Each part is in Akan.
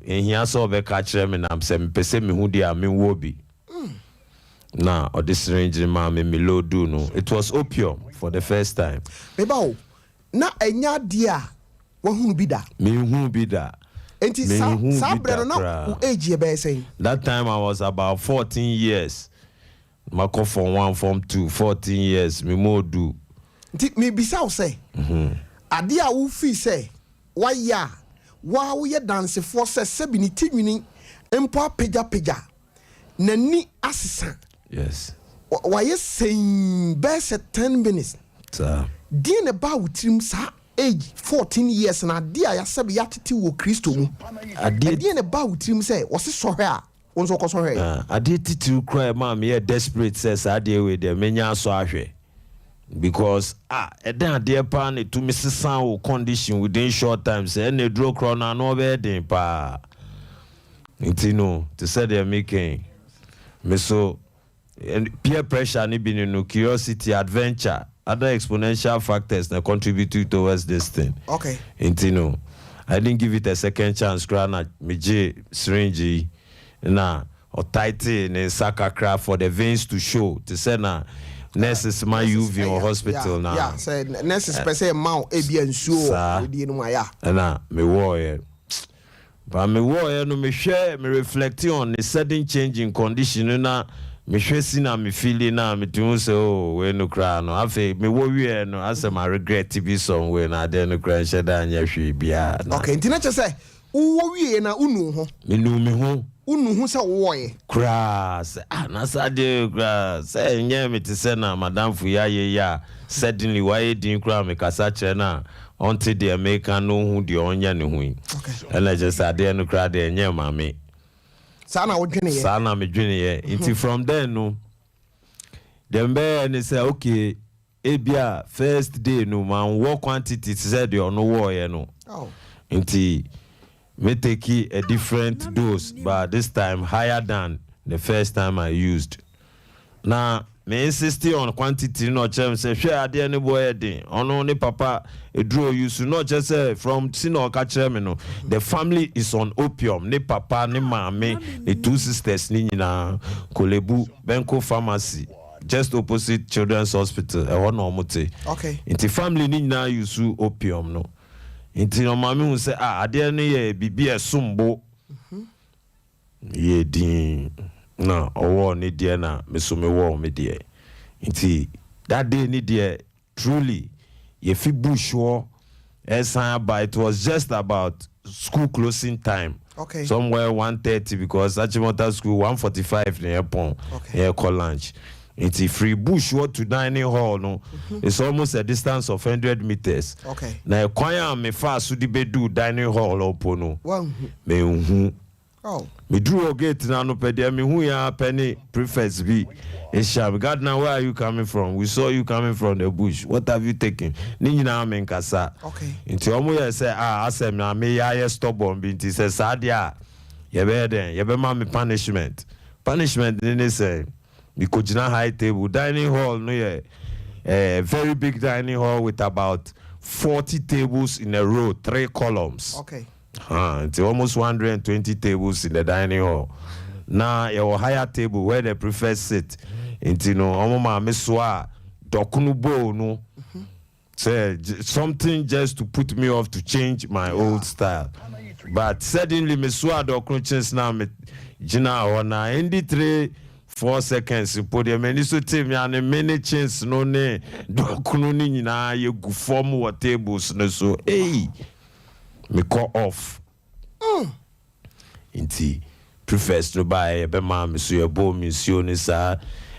in here so be catch them and I'm saying pese me who dia me wo bi. Now or this range man me low do no. It was opium for the first time. Meba na enya dia wo hu bi da. Me hu bi da. Enti sa brano na age e be say. That time I was about 14 years. Mako form 1 form 2 14 years me mo do. Enti me bisa wo say. Ade a wo fi say wa ya wa wo ye dance for say sebi ni tinwini empo peja nani asesa. Yes. Wa ye saying best 10 minutes. Sir. Di ne ba wutrim sa age 14 years na dia ya sebi ya tete wo Kristo mu. Di ne ba wutrim say wo se sohwe a wonso ko sohwe. Ade titi cry ma me desperate says ade we there menya so ahwe. Because then ade pa na to me sisan wo condition within short time say na draw crown na no be den pa. Intino to say they making me so and peer pressure ni be no curiosity adventure other exponential factors that contribute towards this thing. Okay. Intino I didn't give it a second chance na me syringe na or tight in saka craft for the veins to show to say na nurses my UV or hospital now. Yeah, say nurses per se mount e bi ansuo we di no ya. Na me warrior. But me warrior no me share me reflecting on the sudden change in condition na me hwe si na me feeling na me tun say oh we no cry no afi me wo wie no asem I regret to be somewhere na there no cry sheda anya hwe bia. Okay, ntina che say wo wie na unu ho. Me nu me ho. Unu hu say wo ye. Crass na sade crass say nya me te say na madam fu ya ye ya suddenly why din cry me kasa kire na until the American no hu de onya ne hu. Okay. And I just ade no cry de nya mame. Sana wo dwene ye. Sana me dwene ye. Until from then no dem be and say okay ebia first day no man work quantity said you no war ye no. Oh. Until me take a different dose, but this time higher than the first time I used. Now, me insist on quantity, no chance say, share at the any boy, only papa, a draw you should not just say from Sino Kachamino. The family is on opium, ni papa, ni mame, the two sisters, Nina, Kolebu, Benko Pharmacy, just opposite Children's Hospital, a one omote. Okay. Into family, Nina, you sue opium, no. Inti no mami hu say ade no ye bibi esumbo ye din na owo ni de na me so me wo me de inti that day ni de truly ye fi bush wo esan by it was just about school closing time. Okay. Somewhere 1:30 because Achimota school 1:45 near pon here call lunch. It's free bush what to dining hall no. It's almost a distance of 100 meters. Okay. Na kwanya me fa so di bedu dining hall opo no. Wow. Me hu. Oh. Me drew gate na no pede me hu ya penny prefects be. Isham, God now where are you coming from? We saw you coming from the bush. What have you taken? Ni nyina me nkasa. Okay. Nti omo ye say asem na me ya stubborn bi nti say sadia. Ye be den, ye be ma me punishment. Punishment ni say because high table dining hall no yeah, a very big dining hall with about 40 tables in a row, 3 columns. Okay. It's almost 120 tables in the dining hall. Now your higher table where the prefect sit. Into no omoma meswa dokunubo no. Say something just to put me off to change my old style. But suddenly meswa dokunu chance na me jina ona indi 4 seconds put them and so team and a many chance no ne dokuno ni nyina ye gu form what tables no so hey me call off inti prefers to buy be ma me so ye bo me so ni sa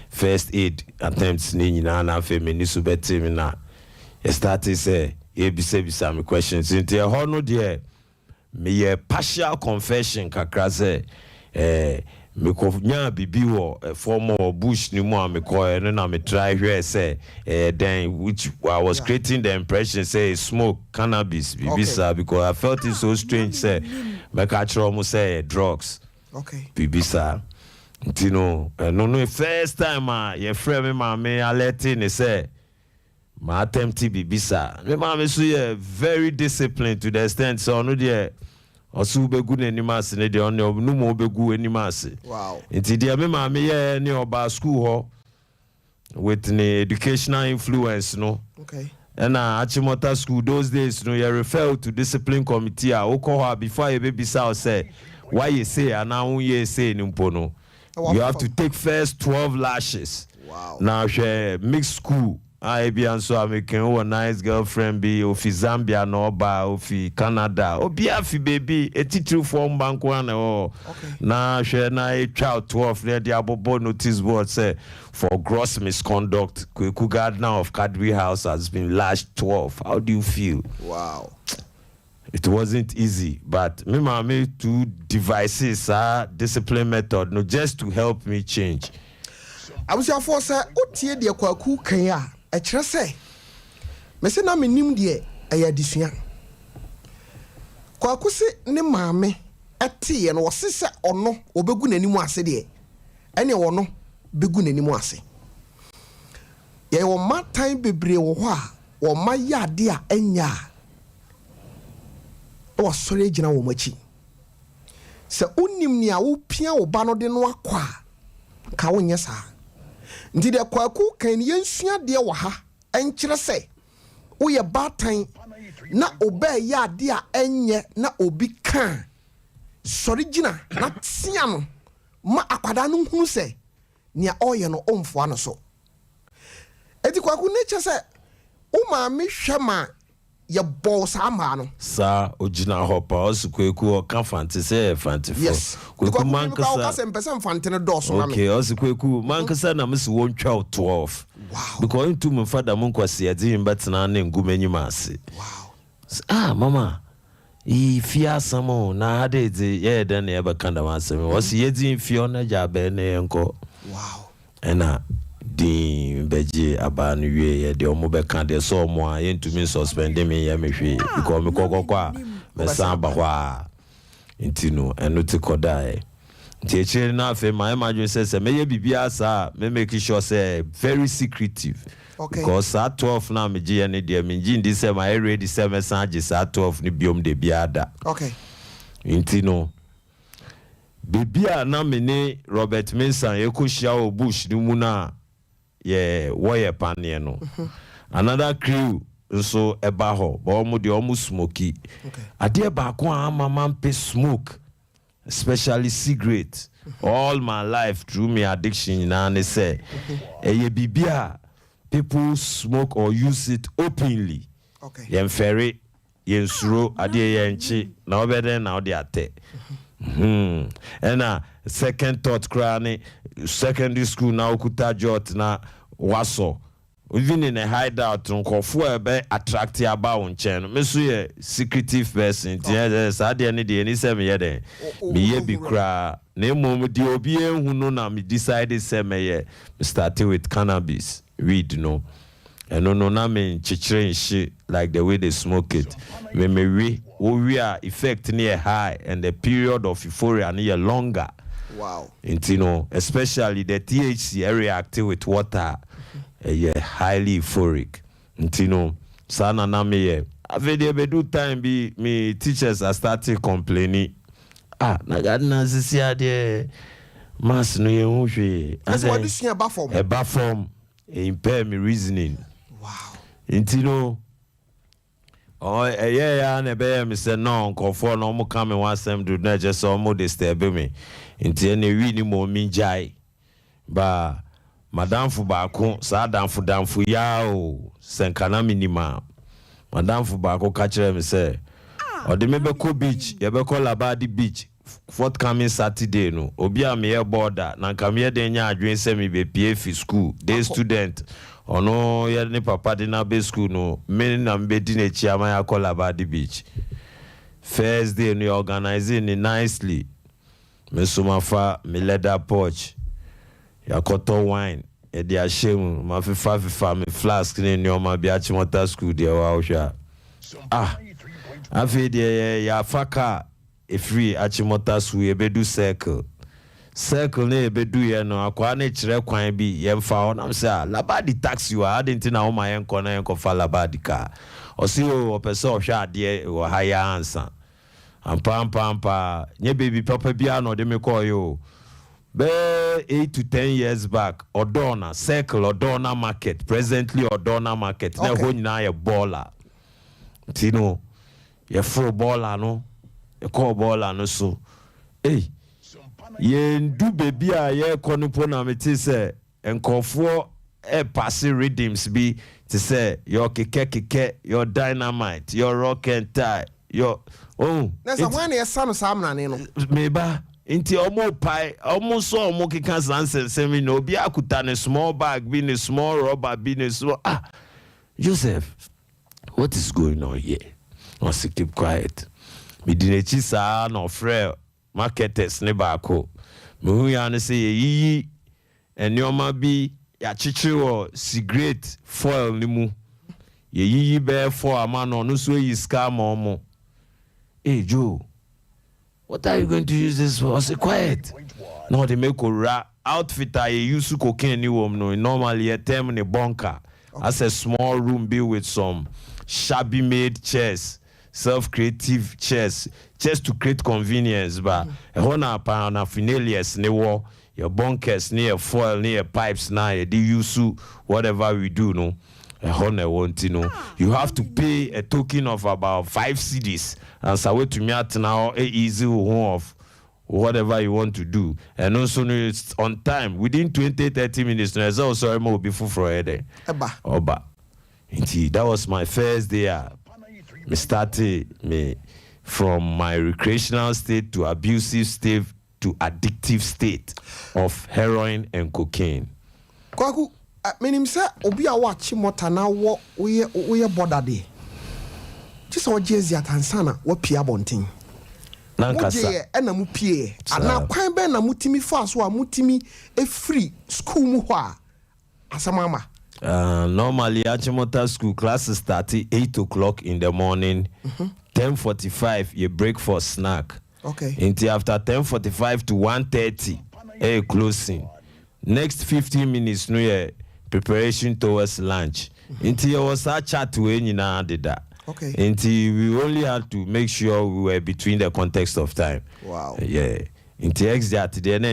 first aid attempts ni nyina na fe me ni so beti me na e start say e bi say me questions inti e ho no de me ye partial confession kakra say me ko nya bibi wo former bush ni mo me ko na me try here say then which I was creating the impression say smoke cannabis bibi sa because I felt it so strange say me catch almost say drugs. Okay. Bibi sa you know no first time your friend me mama alerting me say my attempt bibi sa me mama so very disciplined to the extent so no there osu begu n'anim ase ne de on no mo begu anim ase wow nti de me ma me ye ne oba school ho with the educational influence no okay and Achimota school those days you refer to discipline committee before you baby say why you say and now you say no you have to take first 12 lashes wow now mixed school I be and so I make a nice girlfriend be of Zambia no ba of Canada or be afi baby a teacher from bank one or now share na child 12 there the abobo notice board say for gross misconduct Kweku Gardener of Kadri House has been lashed 12. How do you feel? Wow. It wasn't easy, but me made 2 devices discipline method no just to help me change. I was your force otie de Kwaku kan a kire say me se na me nim de aya disua Kwaku se ne maame ate no wose se ono obegu nanimu ase de ene wono begu nanimu ase ye wo matan bebre wo ho a wo mayade a enya wo sore gina wo machi se unim ni a wo pia wo ba no de no akwa ka wo nyesa nti de Kwaku kan yensua de wo ha enkire se wo ye batan na oba ya de a enye na obi kan sori gina na tia no ma akwada no hu se nia oye no omfo ano so eti Kwaku nature se o ma me hwema ye boss ama no sa ogina hopa osu Kweku o kan fante se fante fo yes Kweku man ka o ka se mpesa fante no dos na me okay osu Kweku man ka se na me se won twa 12 wow because into me father mon kwase adi mbetena na ngumanyim ase wow mama ifia samo na ade de ye de na ebe kanda masem wose yedi ifio na jabe na enko wow ena din beji abanu wie ye de omo be kan de so mo a yentumi suspend me ye mehwe because me kokokwa me samba kwa intino eno ti kodae teacher na fe my imagine say me ye bibia sa me make sure say very secretive. Okay. Because at 12 now me ji any dia me ji ndi say my ready 7 sanji at 12 ni biom de biada. Okay. Intino bibia na me ne Robert Mensan ekohia o bush ni mu na ye woye panie no. Another crew nso eba ho ba omo de omo smoky. Okay. Ade ba ko amama mpe smoke especially cigarette. All my life through my addiction na ne say eye bibia people smoke or use it openly. Okay. Yen ferry, yen suro, adi yenchi, na obede na odi ate. And second thought crane, secondary school na okuta jot na waso. Even in a hideout, nkofu ebe attract ya ba unchen. Mesu ye secretive person. Tiye sadi eni di eni se mi yede. Mi ye bi kra. Ne mo di obi ehunu na mi decided se me ye. Me started with cannabis. Weed no. And no na me chichire shit like the way they smoke it. When we are effect near high and the period of euphoria near longer. Wow. And you know, especially the THC reactive with water. Yeah, highly euphoric. And you know, sana na me ye. Avede do time be me teachers are starting complaining. Na gardener sisi ade mas no ye hu hwe. That's why this year ba form. E ba form impair me reasoning. Wow. Intino yeah na be me say no nkofo no mo come one sem do na just so mo disturb me. Inti na wi ni mo mi jai. Ba madam fu ba ko sa damfu ya o senkana minima. Madam fu ba ko ka kire me say o de me be ko beach, ye be ko Labadi beach. Forthcoming Saturday no obi am here border na kamye de nya adwen se me be PF school day student ono ye ne papa de na be school no me na be di na chi ama ya call Labadi beach first day no organizing it nicely me sumafa me leather pouch ya koto wine e dia shame ma fifa me flask ne no ma bi Achimota school de wa hwa afi de ya faka free Achimota school ebedu circle na ebedu ye no akwa na kire kwan bi ye mfa ho na say Labadi taxi wa adenti na wo ma ye nko fa Labadi ka o si o pese o hwa ade o ha ya ansa Ampa. Nye baby papa bia no de me call you. Be 8 to 10 years back, Odona, Circle, Odona Market, presently Odona Market. Okay. Na ho nyina ye baller. Tino, ye full baller no. Ye call baller no so. Hey. Ye ndu baby a ye konupo na meti se enkofo pass rhythms be to say your keke, your dynamite, your rock and tie, your There's a one year son of Samna. Meba inti omo pie, almost so omo kika sanse semi no be akutane small bag, being a small rubber, being a small Joseph, what is going on here? I say keep quiet. Me dinechi sa no frere marketers ne baako. Me hu ya ne say yi enioma bi ya chichiwo cigarette foil ni mu. Ye be for amano no so yi scam omo. Hey Joe, what are you going to use this for? I say quiet. No, they make a outfit I use cocaine ni wom no. Normally a term in a bunker. As a small room built with some shabby made chairs, self-creative chairs, just to create convenience. But a hona paraphernalia ne wo your bunkers near foil near pipes now they use whatever we do no. A hona won't you know. You have to pay a token of about 5 cedis. And so way to me at now easy of whatever you want to do. And also it's on time. Within 20-30 minutes, no, sorry, more before Friday. Oba. Indeed, that was my first day. Me started me from my recreational state to abusive state to addictive state of heroin and cocaine. Kwaku, meaning say obi a watch mota na wo we border day. Just so jezi atansana wo pia bontin. Nankasa. Ena mu pie. Ana kwan be na mutimi fa so a mutimi e free school mu ho a asamama. Normally Achimota school classes start at 8 o'clock in the morning. 10:45 you break for snack. Okay. Until after 10:45 to 1:30 closing. Next 15 minutes no preparation towards lunch. Until you was a chat to any na did that. Okay. Until we only had to make sure we were between the context of time. Wow. Yeah. Until that then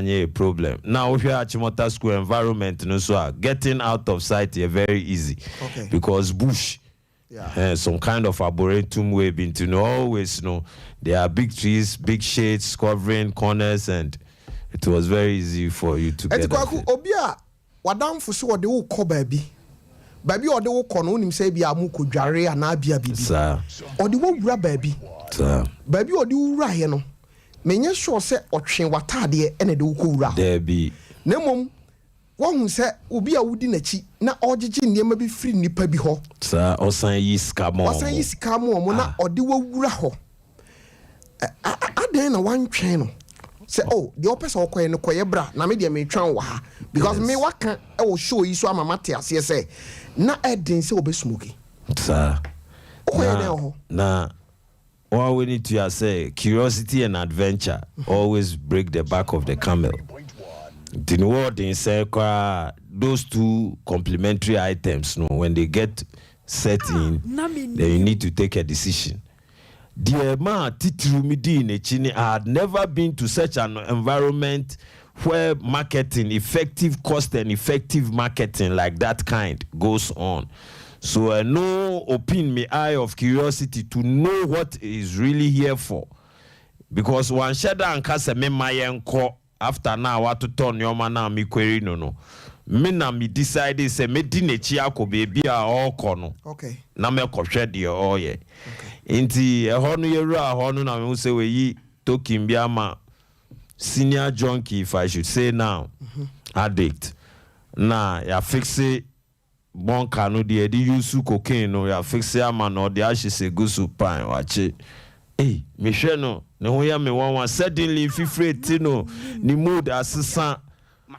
a problem. Now if you are Achimota school environment, no so getting out of sight is very easy. Okay. Because bush, some kind of arboretum way been to know always know there are big trees, big shades covering corners, and it was very easy for you to get. Obia wadam fusi wode wo ko baabi. Baabi ode wo ko no nim say bia mu ko dware ana bia bibi. Sir. Ode wo wura baabi. Sir. Baabi ode wura he no. Menye sure say otwe watade ene de wo ko wura. There be. Nemom won say obi a wudi nachi na ogege niema bi free nipa bi ho. Sir, osan yi scam. Osan yi scam mo na ode wo wura ho. Aden na wantwen no. Say the opposite okoye no koye bra na me de me twan wa ha because me waka e wo show yi so amama te ase say na eden say obesmoki. Sir. Okoye na ho. Na what we need to say curiosity and adventure always break the back of the camel. The word in say those two complementary items no when they get set in then you need to take a decision. Dear man, I had never been to such an environment where marketing, effective cost and effective marketing like that kind goes on. So I know open my eye of curiosity to know what is really here for. Because one shada and kasa me mayenko after now what to turn your man na mi query no. Me na mi decide say me dinechi ako baby a all kono. Okay. Na me kohwe de o ye. Inti ehonu yewura ehonu na me say we yi token bi ama senior junkie if I should say now. Addict. Na ya fixe bon kanu de use cocaine no ya fixe ama no de ahise gusu pan wache. Me hwe no ne ho ya me wan suddenly fifreti no ni mood asesa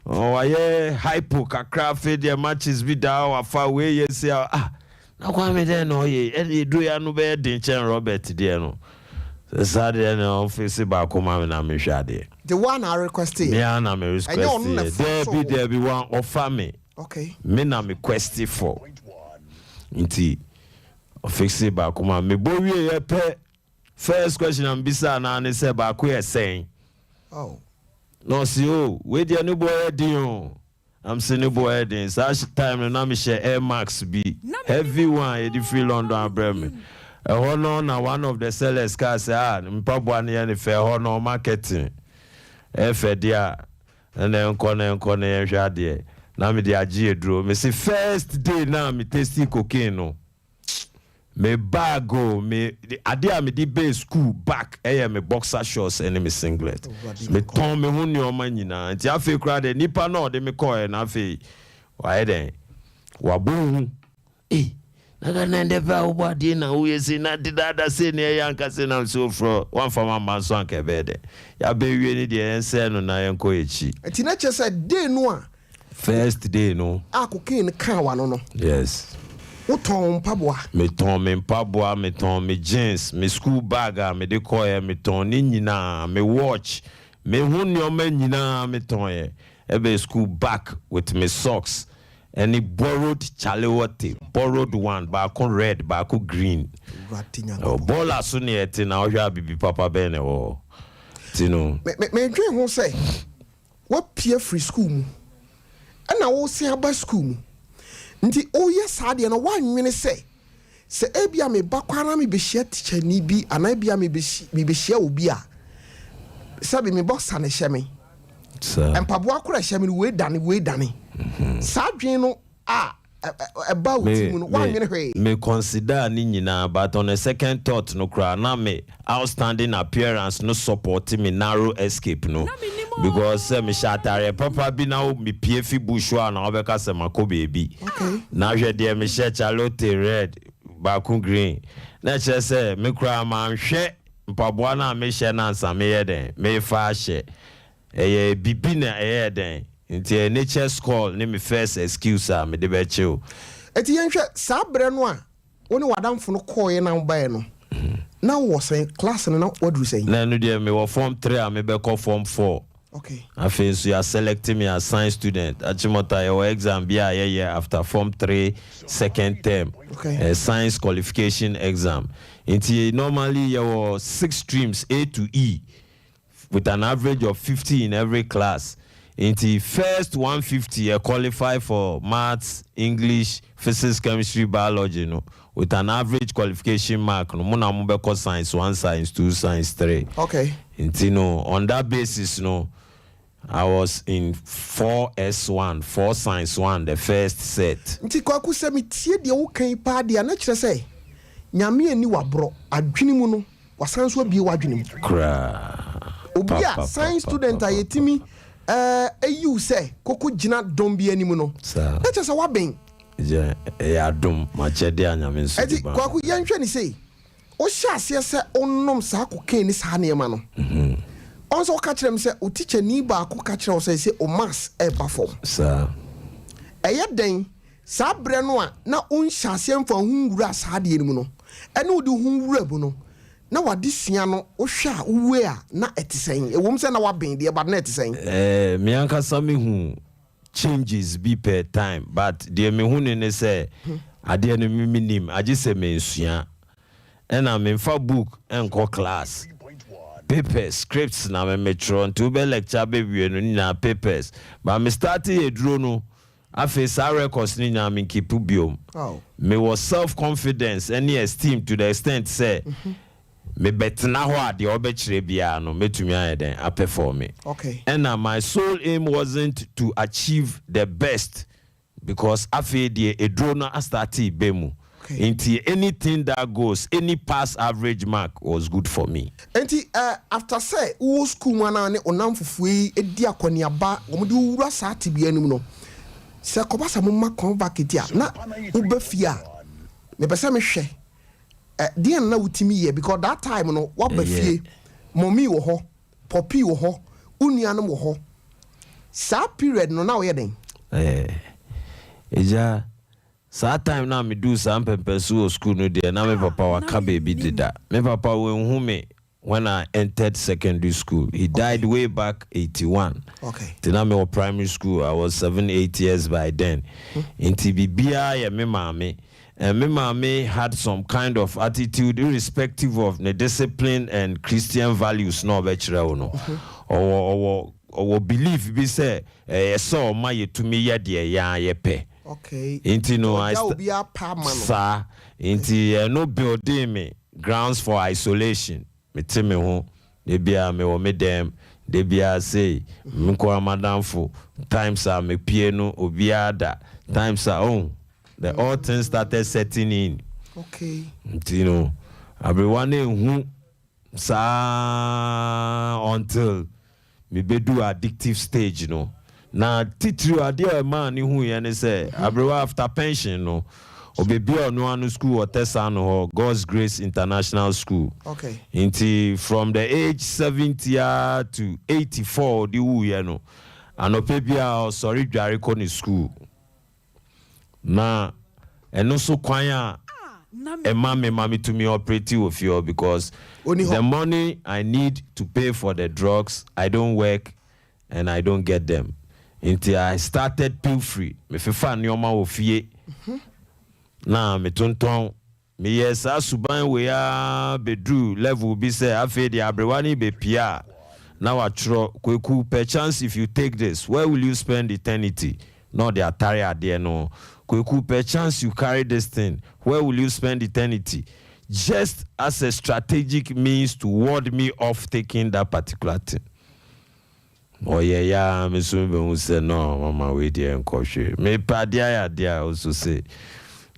waye hypo kakra fe de matches bi da wa fa we yes na kwa me de no ye do ya no be den chen Robert de no sad de no office ba ko ma na me hwa de the one I requested me na me request there be one offer me. Okay. Me na me quest for. Inti office ba ko ma me bo wie ye pe first question I'm bisa na ne say ba ko saying. Oh. No see oh, we dey no boy din. I'm saying boy din. Such time na me share Air Max be heavy one e dey free London Abraham. Na one of the sellers ka say mpabwa ne ne fe no marketing. Efe dia and then nkone hwa de. Na me dey agi edro. Me say first day na me tasting cocaine no. Me bago me ade me di base school back me boxer shorts and me singlet me ton me hu nyoma nyina nti afi kra de nipa na de me call na afi why den wabu naga na de ba obade na wo yesi na de dada se ne yanka se na so fro one farmer man so anka be de ya be wie ni de ense no na yanko echi enti na che say day no a first day no cocaine kan wa no yes. Uton pabwa. Me ton me pabwa, me ton me jeans, me school bag, me de koye, me ton ni nyina, me watch, me hun yo me nyina, me ton ye. Ebe school back with me socks. And he borrowed chalewote, borrowed one, bako red, bako green. Bola suni eti na oja bibi papa bene o. Tino. Me dream who say, what peer free school mu? And I will say about school mu. Nti yes ade no wanwene se ebia me bakwara me behia teacher ni bi ana bia me behia obi a sabe me bossa ne hyeme sir empabo akora hyeme we dane sa dwen no eba utimu no wanwene hwe me consider ni nyina but on a second thought no kra na me outstanding appearance no support me narrow escape no because me shatare papa bi na me piefi bushwa na obeka se mako baby okay na hwe de me she chalote red baku green na che se me kra ma hwe mpaboa na me she na nsa me ye den me fa hye bibi na ye den nti nature school ne me first excuse me de be chill eti yen hwe sa bre no a woni wadamfo no koye na bae no na wo say class no na wadu say na no de me wo form 3 a me be call form 4. Okay. I feel so you are selecting me as science student. Achimota your exam be a year after form 3 second term. Okay. A science qualification exam. Normally you 6 streams A to E with an average of 50 in every class. Into first 150 you qualify for maths, English, physics, chemistry, biology, with an average qualification mark. No muna mubeko science 1, science 2, science 3. Okay. On that basis, I was in 4S1, 4 science 1, the first set. Nti kwaku se mi tie de wo kan pa de na kire se nyame ani wabro adwene mu no wasan so bie wadwene mu Kra. Obia science student ayetimi you say koko gina dom bi ani mu no. Na kire se waben. Ya dom ma chede anyame nso. Eti kwaku yenhwe ni sei. O sha ase se onnom sa kokain ni sa na ma no. Also catch them say o teacher ni ba ko catch them say o mass e perform sir eye den sa bre no a na on hyase mfa hunwura sa de ni mu no ene odi hunwura bu no na wade sua no o hwa uwe a na etisen e wom say na waben de ba na etisen me anka sami hu changes be per time but de me hu ne say ade no minim age say me nsua ena me mfa book enko class papers, scripts na me metro to be lecture baby no na papers but me started a drone afi sa records ni na me keep biom me was self confidence any esteem to the extent say me betna ho ade obekire bia no metumi ayeden a perform me okay and my sole aim wasn't to achieve the best because afi the a drone started bemu. Into anything that goes, any pass average mark was good for me. Enti after say wo school mana ne onam fufui edi akoniaba omudi wura sa tibia nim no. Se kobasa mo ma convert a na ubefia. Me pese me hwe. Dia na wutimi ye because that time no wabafie. Mommy wo ho, popi wo ho, unuanom wo ho. Sa period no na wo ye den. Eja sa time na me do some pempesu school no there na me papa waka baby did that. Me papa when me when I entered secondary school. He died way back 81. Okay. Then I was primary school. I was 7-8 years by then. In TBBI ya me mama And me mommy had some kind of attitude, irrespective of the discipline and Christian values. No, or belief be say, so my to me ya dear ya yepe. Okay. Inti no I sa inti no building me grounds for isolation. Me tell ho they be a me o me dem they be a say me ko madam for times are me piano obiada times are on the all things started setting in. Okay. You know, everyone who sa until me be do addictive stage, you know. Now titru adia man who yani say everyone after pension, you know. Or be on one school or Tessan or God's Grace International School. Okay. Until from the age 70 to 84, the you know. And Opebia sorry Jarikoni school. Now, and also kwanya a mommy to me operative with you because the money I need to pay for the drugs, I don't work and I don't get them. Until I started pill free. Me fifa nyoma ofie. Na me tonton me yes asuban we ya bedru level be say afi the abrewani be pia. Now I tro kweku per chance if you take this, where will you spend eternity? Not the atari there no. Kweku per chance you carry this thing, where will you spend eternity? Just as a strategic means to ward me off taking that particular thing. Oh yeah, me soon be say no, mama we there and koshe. Me pa dia also say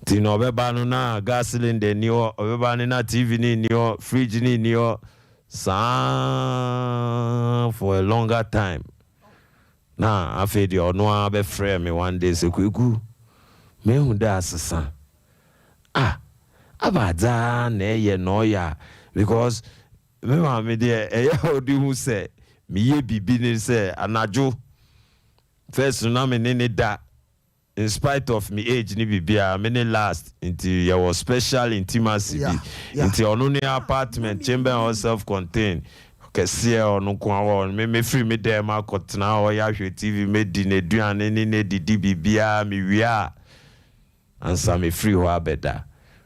Tino beba no na gas cylinder ni o beba ni na TV ni o fridge ni o sa for a longer time. Na afi di ono a be frame me one day se kuku. Me hu da asesa. Ah, abada na ye no ya because me ma me dey e ya odi hu say me ye bibi ni say anajo first na me ni da. In spite of me age ni bibia many last until there was special intimacy until only apartment chamber or self-contained kese onu kwa me free me there ma kotna o ya hwe TV me di ne duane ni ne didi bibia me wia ansa me free ho abeda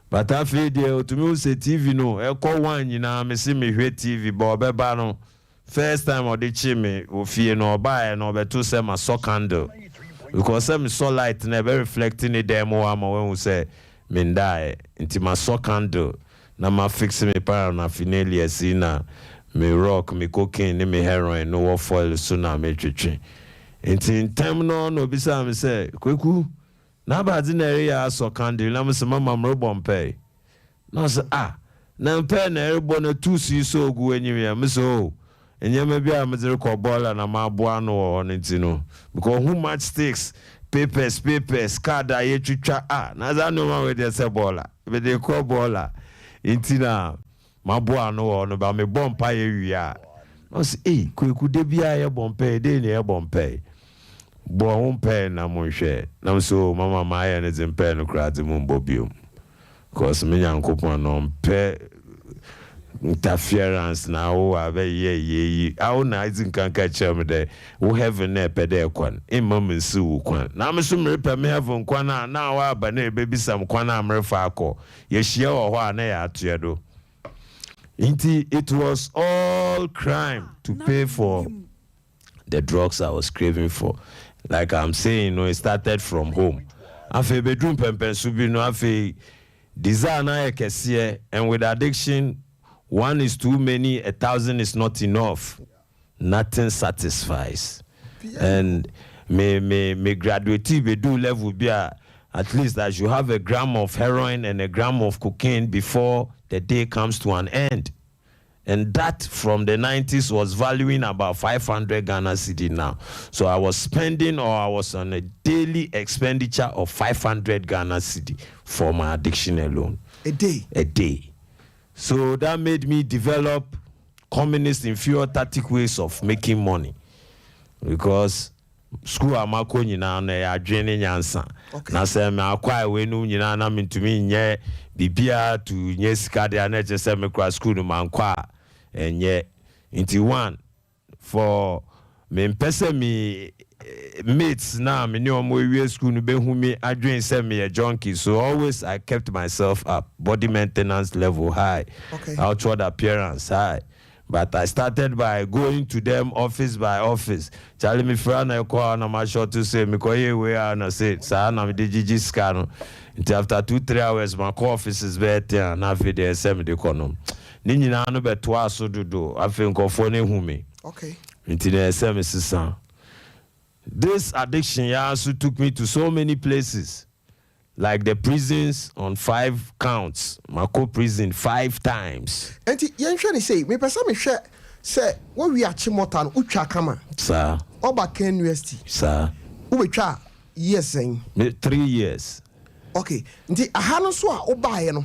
but afi dey to me say TV no e ko wan nyina me se me hwe TV ba obeba no first time o de chi me ofie no oba e no beto se ma so candle. Because some so light never reflecting the demo when we say men die into my so candle na ma fix me para na finally na me rock me cocaine me heroin no foil so na me twetwe in time no bisa me say kweku na ba di na area so candle na me say mama mro bompe no say na mpe na erebo na tusi so ogu enyim me so and you may be a middle ball and a mabuano or no because who much stakes papers card I Naza no way they say baller but they call baller intina mabuano or no ba me bomb we are no say could they be a bompe they near bompe bon pen na mon share now so mama maya and is in pen no crowd the mumbobium because me yanko on pe interference now ave ye how na izin kan ka chem de wo heaven na pede kwan imam nsi kwan na me so mrepa me heaven kwan na wa aba na be bisam kwan na mrefa akọ ye hia wo ho na ya atoedo inti it was all crime to pay for the drugs I was craving for. Like I'm saying, it started from home. Afe bedroom pempen subi no afe desire na ekese and with addiction 1 is too many, 1,000 is not enough. Nothing satisfies. And me graduate be do level be at least that you have a gram of heroin and a gram of cocaine before the day comes to an end. And that from the 90s was valuing about 500 Ghana cedi now. So I was spending or I was on a daily expenditure of 500 Ghana cedi for my addiction alone. A day? A day. So that made me develop communist inferior tactic ways of making money. Because school amako nyina na ya adwene nyansa. Na se me akwa wenu nyina na mentumi nye bibia to nye sika de na je se me kra school no mankwa enye into one for me mpese me mates now, me know we school no be who me I drink send me a junkie. So always I kept myself up, body maintenance level high, outward appearance high. But I started by going to them office by office. Charlie me friend I call na my short to say me call here we are na say sa na me DGG scan. Until after 2-3 hours my call office is better na fi dey say me dey kono. Ni nyina no beto aso dodo. Afi nkofo ne hu me. Okay. Until dey say me sisan. This addiction also took me to so many places. Like the prisons on 5 counts. Mako prison 5 times. And yen shani say, me person me share say when we are chimotan ucha kama. Sir. Oba Ken University. Sir. Ubecha years saying. 3 years. Okay. Nti ahano so a oba ye no.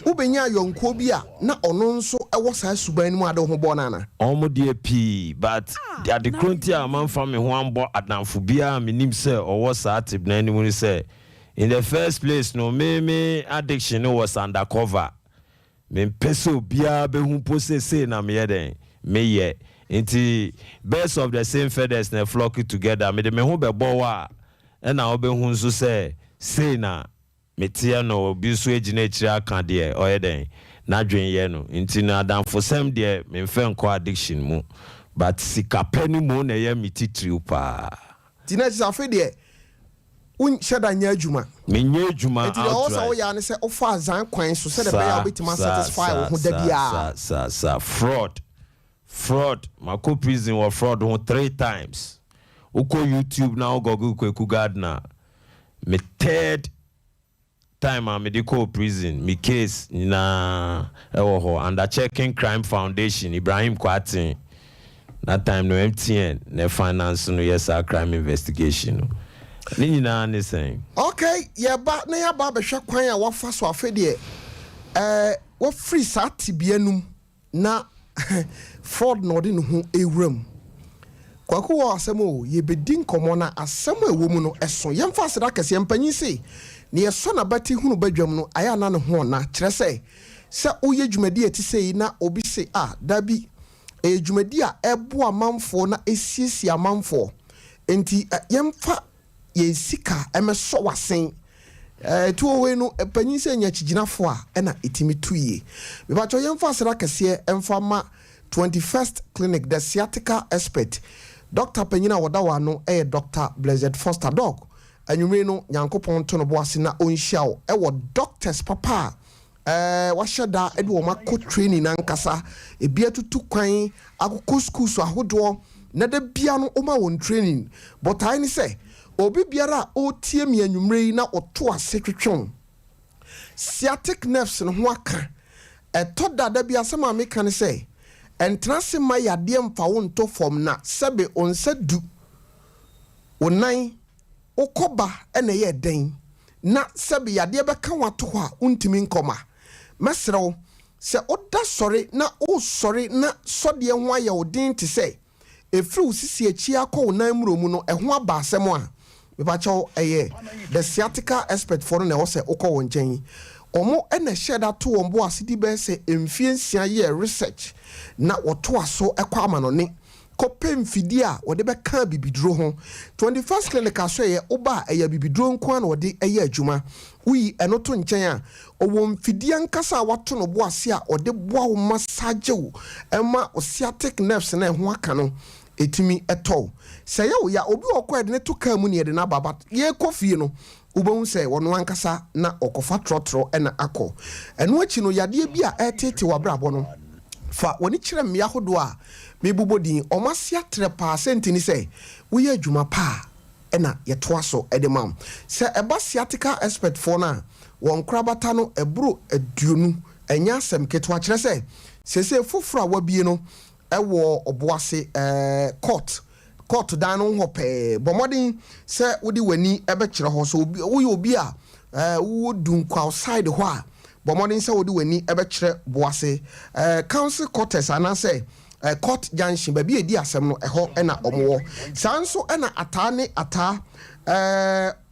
Ubenya yonko bi a na ono nso ewo sa suban mu ade ho bonana. Omo de p but the crontia man from me ho ambo adamfo bia menim say owo sa atib na animu say in the first place no me addiction was undercover. Me peso bia be hu pose say na me den me ye nti birds of the same feathers na flock together me de me hu be bo wa e na obe hu nso say na metia no bi so agina kira aka de oyeden na dwen ye no nti na adamfo sem de me mfe nko addiction mu but sikapani mu na ye mititri pa teenage afi de un sheda nya adwuma me nya adwuma out right also wo ya ne se ofa azan kwan so se de be ya obetima satisfy wo ho da bia sa fraud mako prison or fraud 3 times uko YouTube now Google Kweku Gardner me third time I'm medical prison me case na under checking crime foundation Ibrahim Kwatin that time no MTN na finance no yes our crime investigation ni nyina ne saying okay yeah ba na ya ba be hwe kwan a wafa so afede wo free sa tibianum na fraud no de no ho ewram kwaku wo asemo ye bedin komo na asemo ewo mu no eso yemfa seda kase yempanyi sei ne yeso na bati hunu badwam no aya na ne ho na kire se oye dwumadi ati sei na obi se dabi dwumadi a ebo amanfo na esiesi amanfo enti yemfa ye sika emeso wasen tuwe no panyin se nya chiginafo a na etimi tuye me ba cho yemfa seda kase emfa ma 21st clinic the sciatica expert Dr. Penyina wadawa no Dr. Blessed Foster Dog anwumre no nyankopon to no boase na onhia wo wo doctors papa washada ede wo mako training nankasa ebia tutu kwan akoko school so ahodo na da bia no oma won training but I ni say obi biara o tie me anwumre na oto ase twetwon sciatic nerves no ho aka to da bia sama me kan say entrance ma yade mfa wo nto form na sebe onsa du onan okoba ene ye den na sebe yade beka wato ho a untimi nkoma mesrew se oda sori na o sori na sode ho aye odin te se efri usisi achi akọ onan muromu no ho aba asem a me ba chaw the sciatica expert for na wo se okọ won chen omo ene sheda to wombo asidi be se emfie nsia ye research na woto aso ekwa amanone kopem fidi a wode be ka bibidro ho 21st clinic aso ye oba eya bibidro nko an wode eya adwuma wi eno to nchen a owo mfidi ankasa wato no bo ase a wode boa wo massage wo ema sciatic nerves na ho aka no etimi eto se ye ya obi okwa de ne to ka mu ne de na baba ye kofie no ubon se wono ankasa na okofa trotro ena akọ eno achi no yade bi a etete wabrabo no fa woni kire mmea hodo a mebubodin omasia 3% ni se woye adwuma pa ena yetoa so edemam se eba sciatica expert for na won krabata no eburo aduonu enya asem keto a kire se sese foforo a wabie no ewo oboase court dan no ho pe bomodin se wodi wani ebe kire ho so woye obi a wo dunkwa outside ho a bomodin se wodi wani ebe kire boase council quarters anase court junction ba bi edi asem no eho na omo sanso na atane ata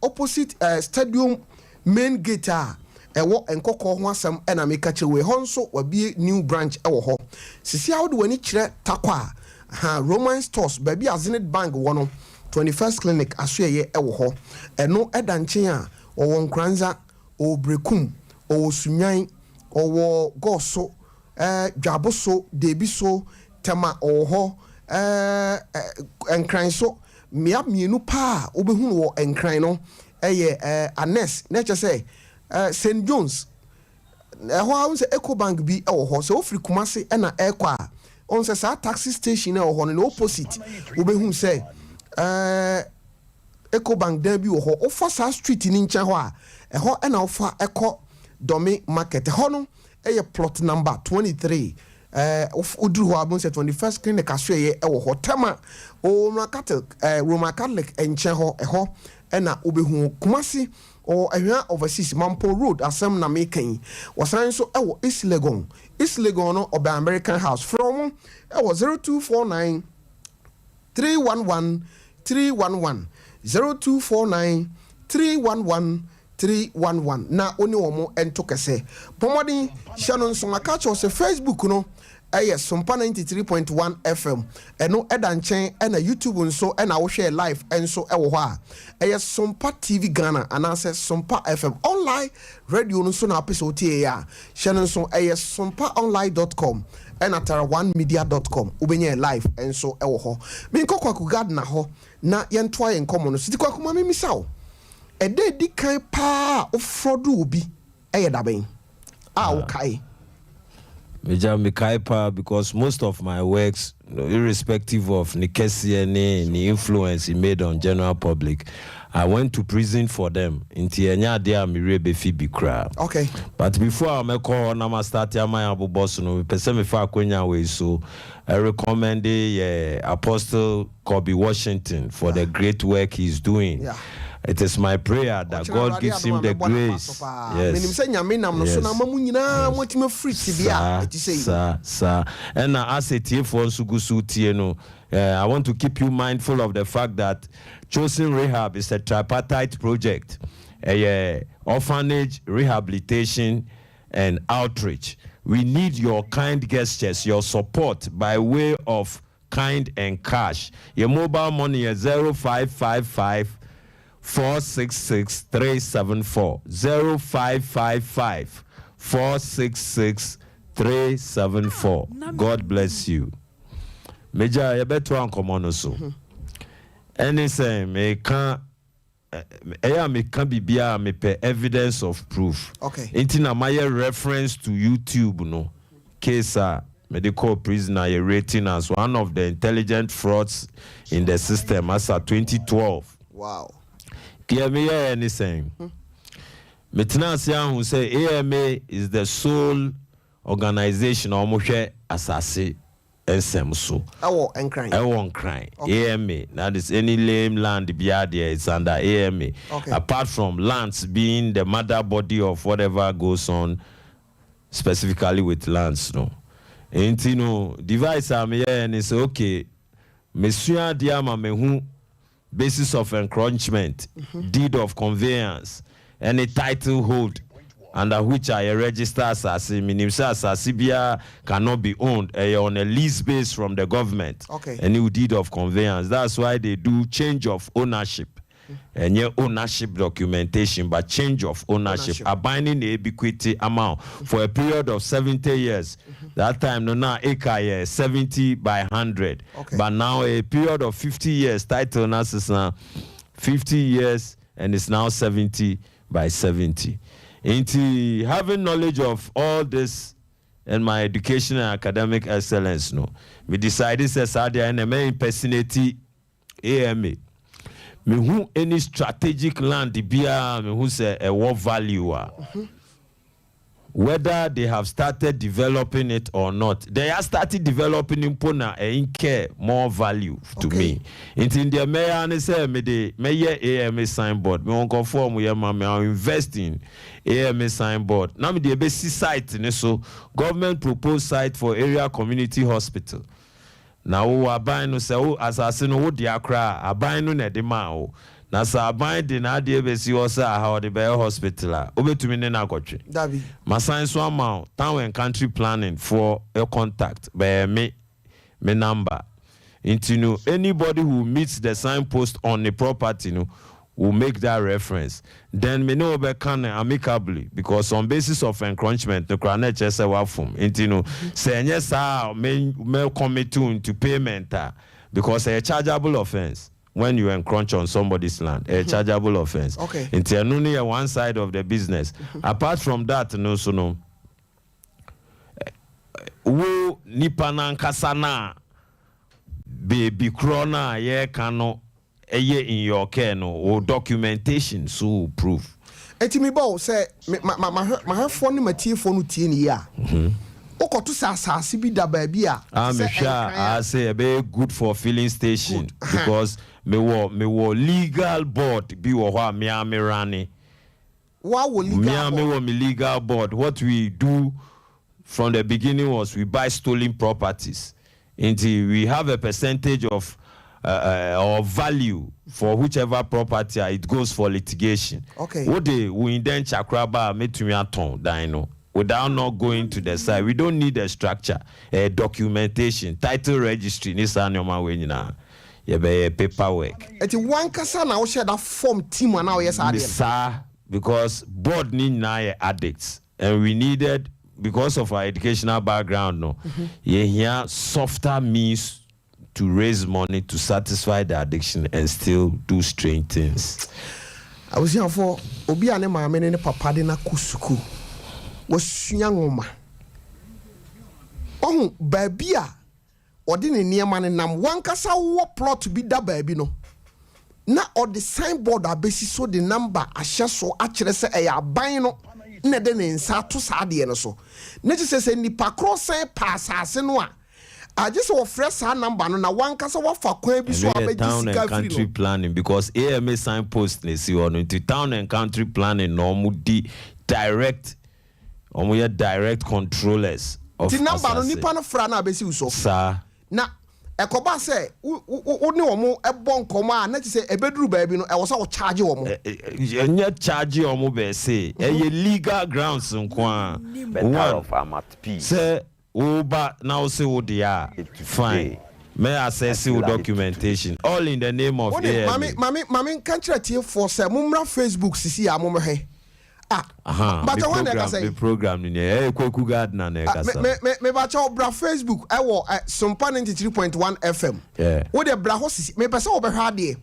opposite stadium main gate a ewo enkoko ho asem na meka kirewe ho nso wabie new branch ewo ho sisi awde wani kire takwa Roman stores baby a Zenith Bank wono 21st clinic asoye ewo ho eno edanchen a owo nkranza o brekum o sunyan owo goso dwaboso debiso tema owo ho enkran so mia mienu pa obehunu wo enkran no anes na che say St John's ho a unse Ecobank bi ewo ho so ofri Kumasi na ekwa on se sa taxi station ewo ho no opposite obehunu say Ecobank dan bi wo ho ofa sa street ni nche ho a ho na ofa eko Domi market ho no plot number 23 udru ho abun se 21st clinic asoye ewo ho tema o Roman Catholic enche ho na obehu Kumasi o ehwa overseas Mampo Road asem na mekan wasan so East Legon no obe American House from 0249 311 311 0249 311 311 na oni womo ento kese pomodin Shannon so maka cho se Facebook no Sompa 93.1 FM eno edanchen na YouTube nso na wo share live enso ewo ho a Sompa TV Ghana anase Sompa FM online radio nso na apese otie ya Shannon so sompaonline.com and atara1media.com ubenye live enso ewo ho me nkokwa ku garden ho na yentwa yen komo no sitikwa kuma me misaw ede di kan pa ofrodo obi daben wo kai Meja Mikaipa, because most of my works, irrespective of Nikesi and the influence he made on general public, I went to prison for them. Inti enya dia mirebe fi bikra. Okay. But before I make call na ma start ya my abu boss no person me fa kwenya we so I recommend the Apostle Kobe Washington for the great work he's doing. Yeah. It is my prayer that God gives him the grace. Yes. Sir. And as a TF for Sugusu, I want to keep you mindful of the fact that Chosen Rehab is a tripartite project, orphanage, rehabilitation, and outreach. We need your kind gestures, your support by way of kind and cash. Your mobile money is 0555 466 374 0555 466 374. God bless you. Major, you better uncommon so. Anything me can be me pay evidence of proof. Okay. Intina my reference to YouTube no case medical prisoner rating as one of the intelligent frauds in the system as of 2012. Wow. Hear me anything. Metna who say AMA is the sole organization almost assassin SM so. I won't cry. Okay. AMA. That is any lame land biadia, it's under AMA. Okay. Apart from lands being the mother body of whatever goes on specifically with lands, no. And you know, device am here and it's okay. Monsieur Diama mehu basis of encroachment, deed of conveyance, any title hold under which I register as CBA cannot be owned on a lease base from the government. Okay. Any deed of conveyance. That's why they do change of ownership. And your ownership documentation, but change of ownership. A binding the equity amount for a period of 70 years. That time, no, now, 70 by 100. Okay. But now, a period of 50 years, title is now 50 years, and it's now 70 by 70. Into having knowledge of all this and my education and academic excellence, no, we decided to say, NMA impersonate AMA. Me who any strategic land bia me who say a what value whether they have started developing it or not, they have started developing impona and care more value to me. In the mayor and say me the mayor AMA signboard me won't conform with me I'm investing AMA signboard now me the basic site so government proposed site for area community hospital. Now who aban no say who assassin who dia kra aban no na de ma o na sa aban de na de be si o sa how the be hospital a obetumi ne na akotwe Dabi masan so amount town and country planning for a contact by me number Into no anybody who meets the signpost on the property no will make that reference. Then me know be can amicably because on basis of encroachment the crane chese wa from. Into no say yes me commit to payment because a chargeable offense. When you encroach on somebody's land, a chargeable offense. Okay. It's only one side of the business. Apart from that, no, so no. Wo nipa kasana baby krona ye kano eye in your care no or documentation so proof. Eti mi bo say my phone ma tie phone tie ni ya. Okoto sasase bi da ba bi a. I'm sure I say a very good for filling station because me wo legal board bi wo ho me amirani. Wa wo legal board. Me wo me legal board. What we do from the beginning was we buy stolen properties until we have a percentage of or value for whichever property it goes for litigation. Okay. What they we then chakraba metumi aton dino without not going to the side. We don't need a structure, a documentation, title registry. This is normal way na. You be paperwork. Eti one kasa na wo share that form team na wo yes ade. Because board need na addicts and we needed because of our educational background no. You hear softer means to raise money to satisfy the addiction and still do strange things. I was here for obi ane maame ne papa de na kusuku. Wasua ngoma. Ohun baabi a odi ne niema ne nam wankasa wo plot bi da baabi no. Na odi signboard abesi so the number ahye so akere se eya aban no na de ne nsa to sa de no so. Na ji se nipa cross pass asase no a I just offer sa number no na wankasa wa fa kwan bi so abeji town and sika country free planning because AMA signpost ne si on into town and country planning no mu di direct direct controllers of the number no nipa no fra na abesi so sir na ekoba say wo ne omo ebon koma na ti say ebeduru baabi no e wo say wo charge omo enya charge omo be say e legal grounds nko a better of am at peace say Uba now say what they are fine. May I say your documentation all in the name of Mami can't you for say mumra Facebook sisi ya mumre. But I want to say the program in here. Kweku garden and me bacha bra Facebook. I wo Sompa 93.1 FM. Yeah. Wo de bra ho sisi me pese obehwa de.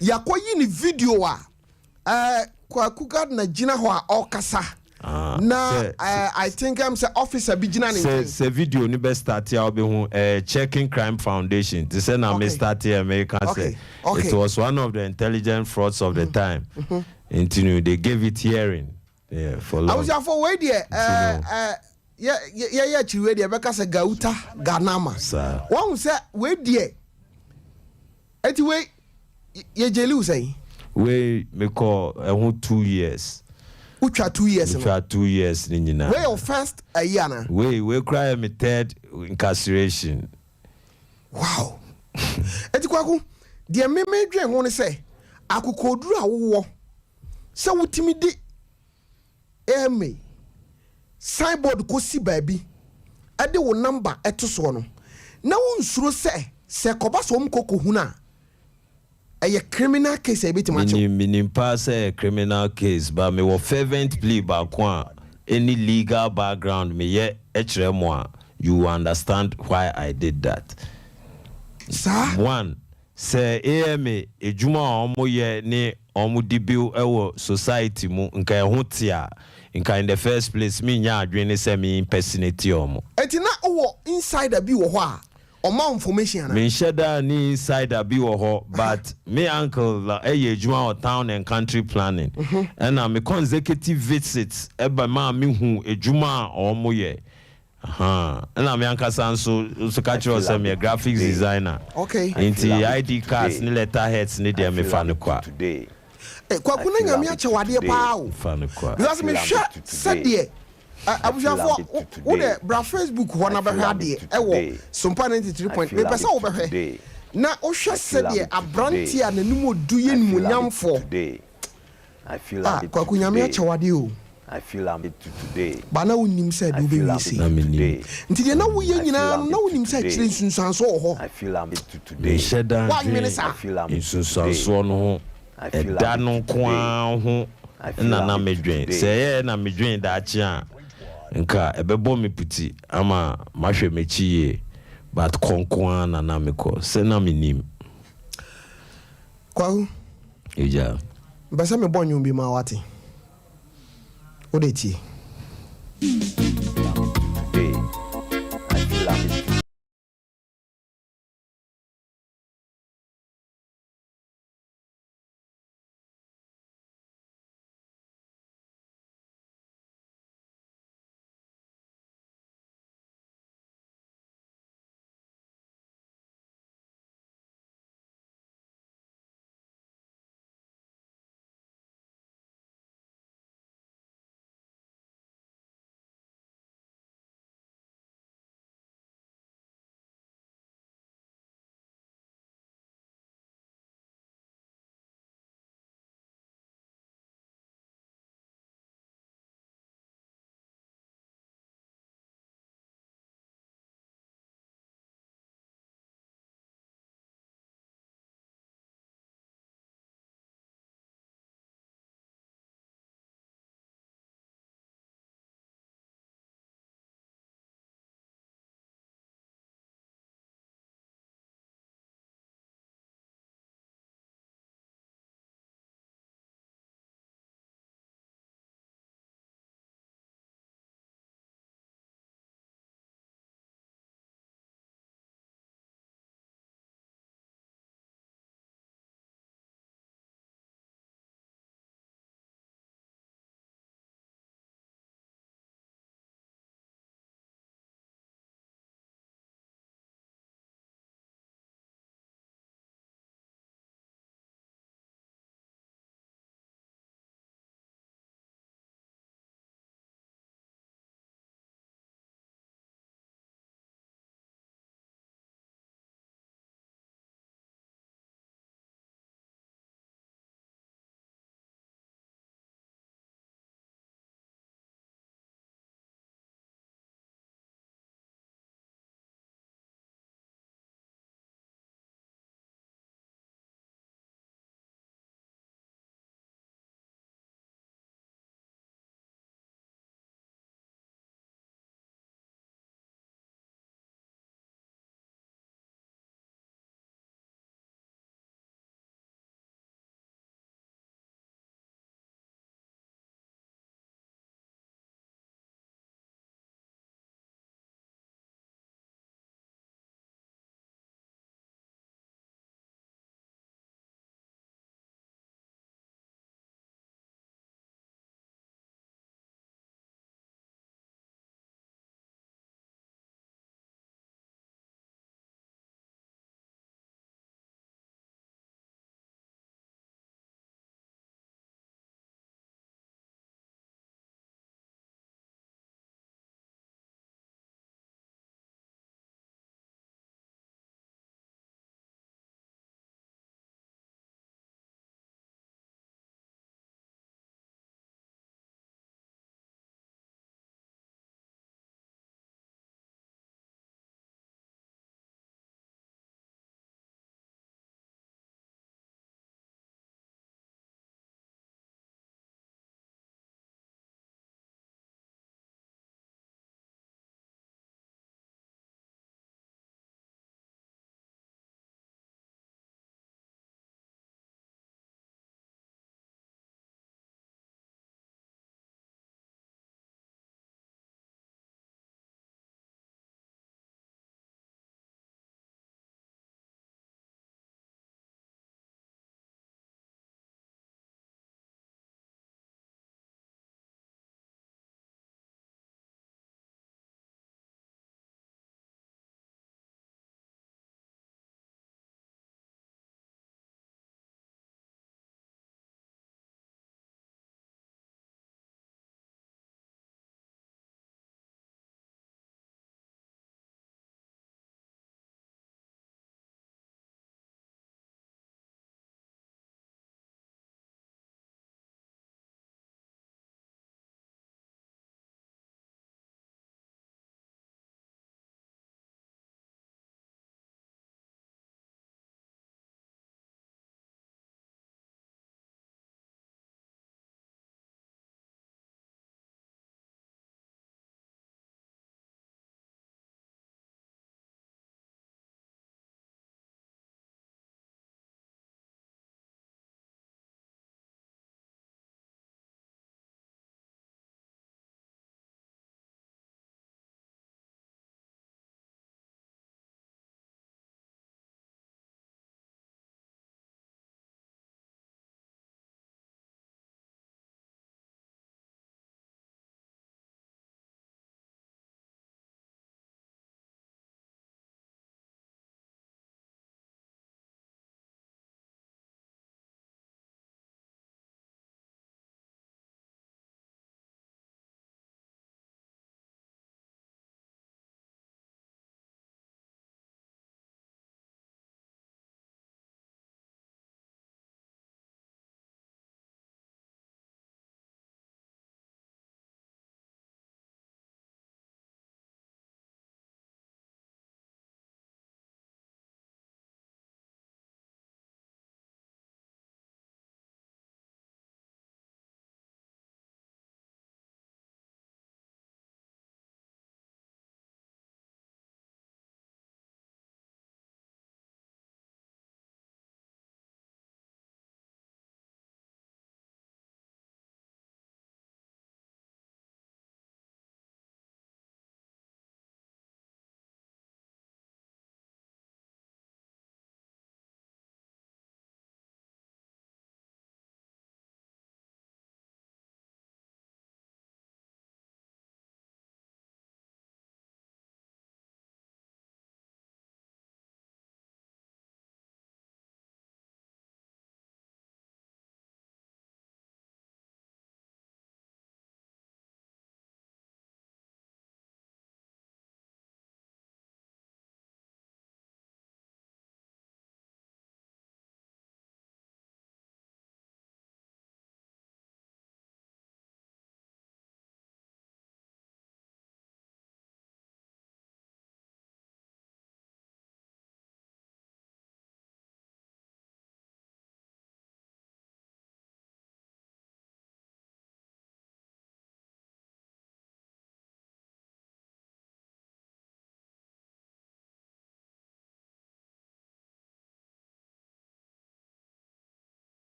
Yakoyi ni video a Kweku garden na gina ho a okasa. I think I'm say officer be gina ni. Say video ni be start here be hu checking crime foundation. They say na me start here American say. It was one of the intelligent frauds of the time. Until they gave it hearing. Yeah, for long. I was for way there yeah chiwe there because Gauta Ganama. Sir. One say way there. Anyway ye jelu say. We me call 2 years. Ucha 2 years. Ucha 2 years ni nyina. We your first a year na. We cry me third incarceration. Wow. Eti kwaku de me dwen ho ne say akokoduru awo se wutimi di eme signboard ko si baabi ade wo number eto so no na wo nsuro se koba so mkoko huna a criminal case e beti macho minim pass a criminal case but me wo fervent plea ba kwa any legal background me ye echremo you understand why I did that. Sir? One say AMA ejuma omo ye ne omo dibiu ewo society mu nka eho tia nka in the first place me nya adwene se me impersonate omo eti na owo insider bi wo ho a oma information na me sheda ni insider bi wo ho but me uncle eye ejuma o town and country planning and me consecutive visits eba ma me hu ejuma omo ye and I'm young so catch us a graphics designer. Okay. Into ID cards, ni letterheads, ni dem me fan kwa. Today. Kwa kuna nyame ache wade pa o. Fan kwa. Because me share said there. Abujafo wo de bra Facebook ho na behwa de e wo Sompa 93 me pesa wo behwe. Na o hwe said there abranti a nanum odu ye nimunyamfo. I feel like kwa kunyame ache wade o. I feel I'm it today. But now we nim said you be see. Until now we now we say children so I feel I'm it today. Why minutes I feel I'm in it so no dano kwa ho na me dwen say na me dwen da chia nka ebebo me puti ama mahwe me chie but konkwa na me ko se na me nim kwa eja basa me bonyo bi ma wate odeti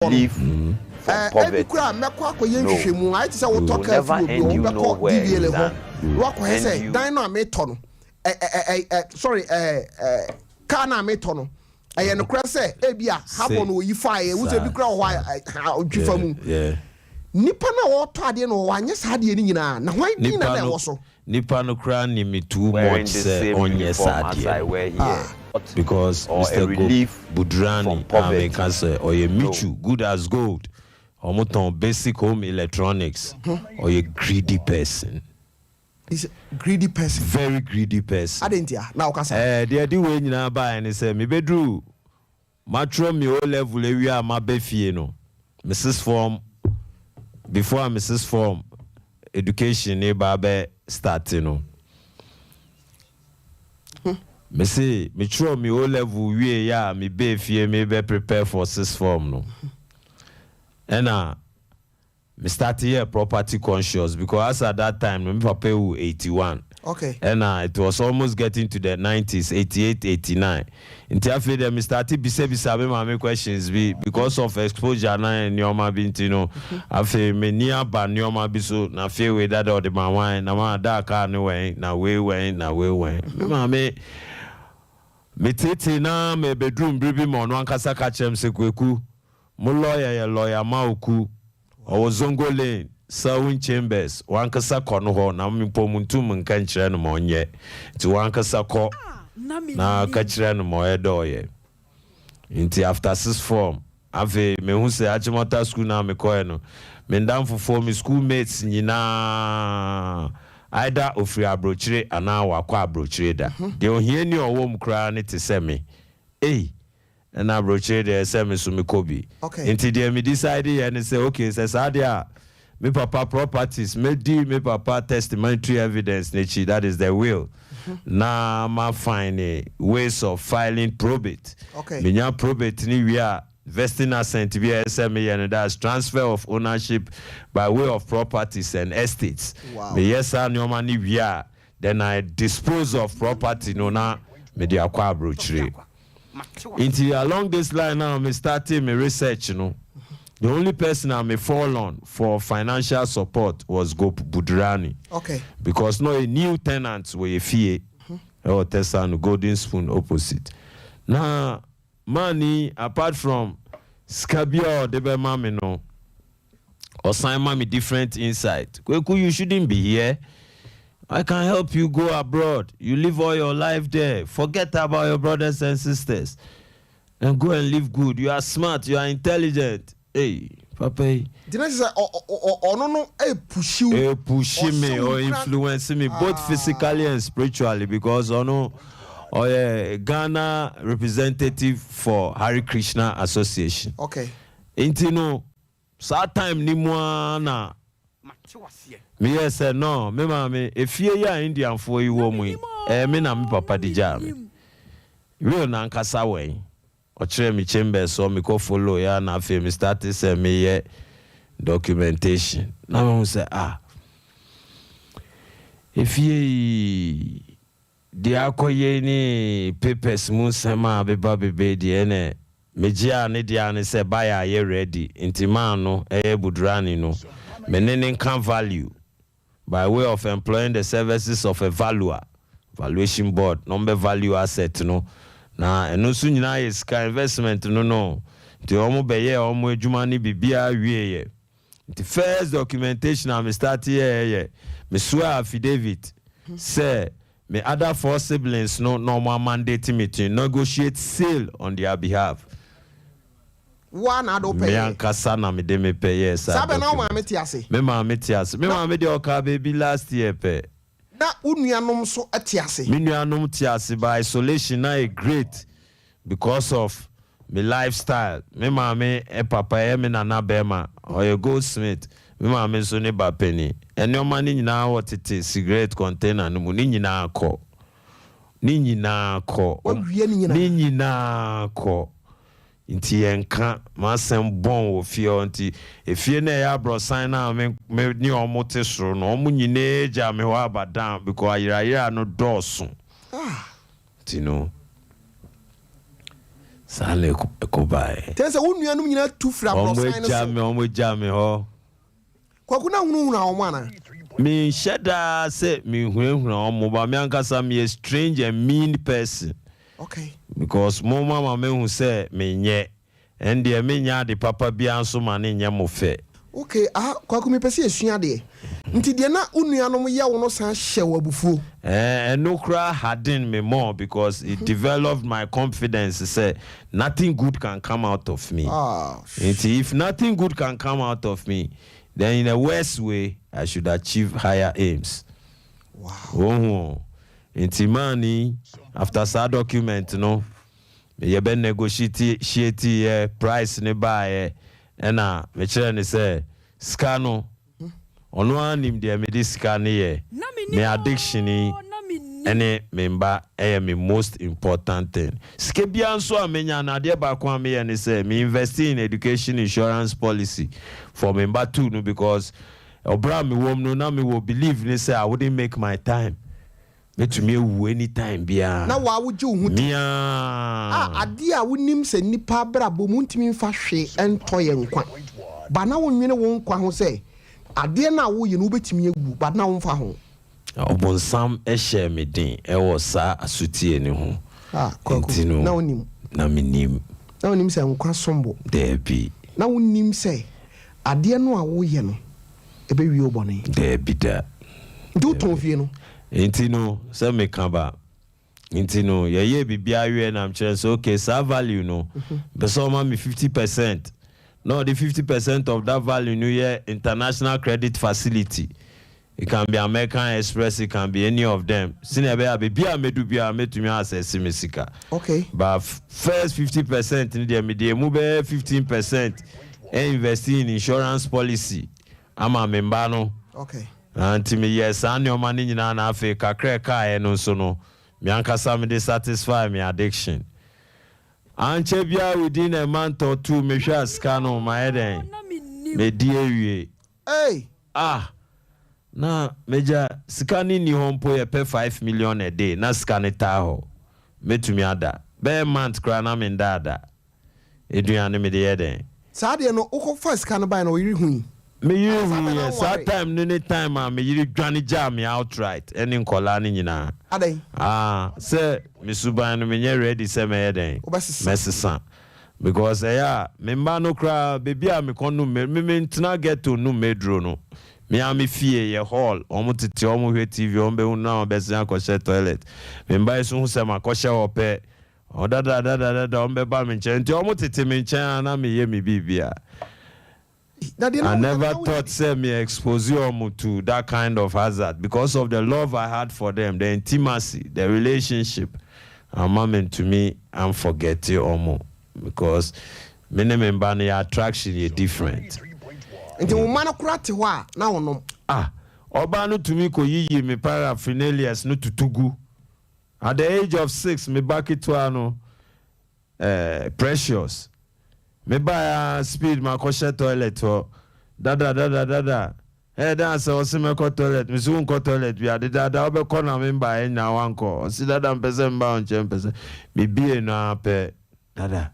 Leave from poverty. No. I just will talk never end you nowhere. Sorry, Kana metono. I no cra say ebia habo no yi fire wo se bi kra ho odwifa mu nipa na wo to ade no wanye sa ade ni nyina na hwan din na wo so nipa no kra ni me too much say onye sa ade because Mr. Budrani American say or ye michu good as gold omoton basic home electronics or a greedy person. Is a greedy person. Very greedy person. Adentia. Now kasa. The idea when you buy and say me bedru matro me o level area ma befie no. Mrs. Form before Mrs. Form education e ba be start no. Me say me tro me o level we ya me befie me be prepare for sixth form no. And me start here property conscious because at that time my papa was 81. Okay. And it was almost getting to the 90s, 88, 89. Until after that, me started be questions because of exposure na nyoma binti no. After me near ba nyoma biso na feel with that or the man wine na ma da car no way na we. Me tete na me bedroom bibi mo no ankasa ka chem se kweku. Mo lawyer ma oku. Or Zongo Lane, Sawin Chambers, Wankasa Konoho, Namipomuntum and Kanchran Monye, to Wankasa Ko, now Kachran Moedoye. Into after sixth form, Ave Mehuse Achimota school now me koeno. Men down for form schoolmates Nina either Ofri Abrochre and now Wakwa Abrochre. They don't hear you or womb crying it to semi. Eh. And I broached the SMS to me Kobe. Okay. Until they me decided and say, okay, says Adia, me papa properties, me papa testamentary evidence, nature, that is the will. Now ma find ways of filing probate. Okay. Me nya probate ni we are vesting assent via SME and that's transfer of ownership by way of properties and estates. Wow. Me yes sir no money we are. Then I dispose of property no na me the akwa brochure. Into along this line now, me starting my research. The only person I may fall on for financial support was Budrani. Okay. Because no a new tenants were a fee or Tessan Golden Spoon opposite. Now, money apart from Scabia or Debe Mami no, or sign mommy different insight. Kweku, you shouldn't be here. I can help you go abroad. You live all your life there. Forget about your brothers and sisters. And go and live good. You are smart. You are intelligent. Hey, Papa. Did I say, no, push you? Push me or influence me, both physically and spiritually, because Ghana representative for Hare Krishna Association. Okay. Intino, so time ni mwana. Me yes no me mama if ye ya Indian for you wo mu me na me papa di jam we na nkasa wen o kire me chambers so me ko follow ya na fe me start say me ye documentation na me say if ye di akoye ni papers mu sema beba bebe di ene me gia ne dia ne say buy ye ready intima no Budrani no menene can value by way of employing the services of a valuation board number value asset no na eno so nyina is ka investment no the omo beye omo adwuma ni bibia wieye the first documentation I start here me swear affidavit say me other four siblings no normal mandate me to negotiate sale on their behalf. One ado pay. Me ankasa na me de me pay yes. Sabe na o me tiase. Me ma me tiase. Me ma me de oka baby last year pay. Na unuanom so atiase. Me nuanom tiase by isolation na a great because of me lifestyle. Me ma me papa me nana bema or a goldsmith. Me ma me so ne ba penny. And your money nyina what it is cigarette container no mu ni nyina akọ. Ni nyina akọ. Ni nyina akọ. Inti enka masem bon wo fie onti efie na ya bro sign na me ni omote soro no omu nyine ja me ho abadan because ayira no doso tino Sale Kobai. Tell us, I wouldn't you to from Almost jam ho. Kwakuna hunu na omana. Me shada say me when mobile me ankasa me a strange and mean person. Okay. Because mo mama me who say me nye and the me nya the papa bi anso mane nya mo fe. Okay, kwaku me pese esua de. Nti de na unuanom ye wo no san hye wabufuo. And no cry harden me more because it developed my confidence say nothing good can come out of me. If nothing good can come out of me, then in a worse way I should achieve higher aims. Wow. Oh. Intimani after sa document no me be negotiate price ne buy and me chere ne say scano ono anim de me dis scan ye me addiction ni ene member me most important thing ske bia nso amenya na de ba kwa me ne say me invest in education insurance policy for member 2 no because obra me wom no na me will believe ne say I wouldn't make my time. Let me anytime bia na wa woje wo huti ade a wonim se nipa brabo muntimi mfa hwe entoye nkwa ba na wonwene wo nkwa ho se ade na wo ye no betimi agu ba na wo mfa ho obonsam ehye me din e wo sa asutie ni ho kwakunu na wonim na minim na wonim se nkwa sombo there be na wonim se ade no a wo ye no ebe wi obone there be da do ton fie no intino say me kaba intino ye bibia we na mchere so okay sa value no be so ma me 50%. No, the 50% of that value new year international credit facility. It can be American Express, it can be any of them. Sinebe bibia medu bia metumi access mesika. Okay. But first 50% in the media move 15% and investing in insurance policy. I'm a member no. Okay. And me yes, and your money nyina na afi kakra ka no so no. Me ankasa me dey satisfy me addiction. Anche bia within a month or two me hwa scan on my head. Me die wie. Hey. Na meja scanning ni hompo ye pay 5 million a day. Na scan ta ho. Metumi ada. Be month kra na me ndada. Eduane me dey head. Sa de no ukọ first scan by no yiri hu. Me yes, that time no time me yiri dwane jam me outright any nkola ni nyina. Aden. Say me suban no me ready say me eden. Mesesa. Because me mba no kra baby a me kon no me ntina get to no medro no. Me am fie ye hall omo tete omo hwe TV omo be hu na obese akoshe toilet. Me mba so hu say makoshe ope. Dada omo be ba me nche nti omo tete me nche na me ye me bibia. I never thought say me expose you to that kind of hazard because of the love I had for them, the intimacy, the relationship. And moment to me, I'm forgetting almost because many member attraction is different. Nti wo man kurate ho a na wonom. Oba no to me ko yiyi me paraphernalias no tutugu. At the age of 6 me back it to no precious. Me buy speed my koshe toilet for dada. Hey dance o se me ko toilet me so ko toilet we ade dada obe ko na me buy nya wanko o si dada mpese mba on chempese me bie no ape dada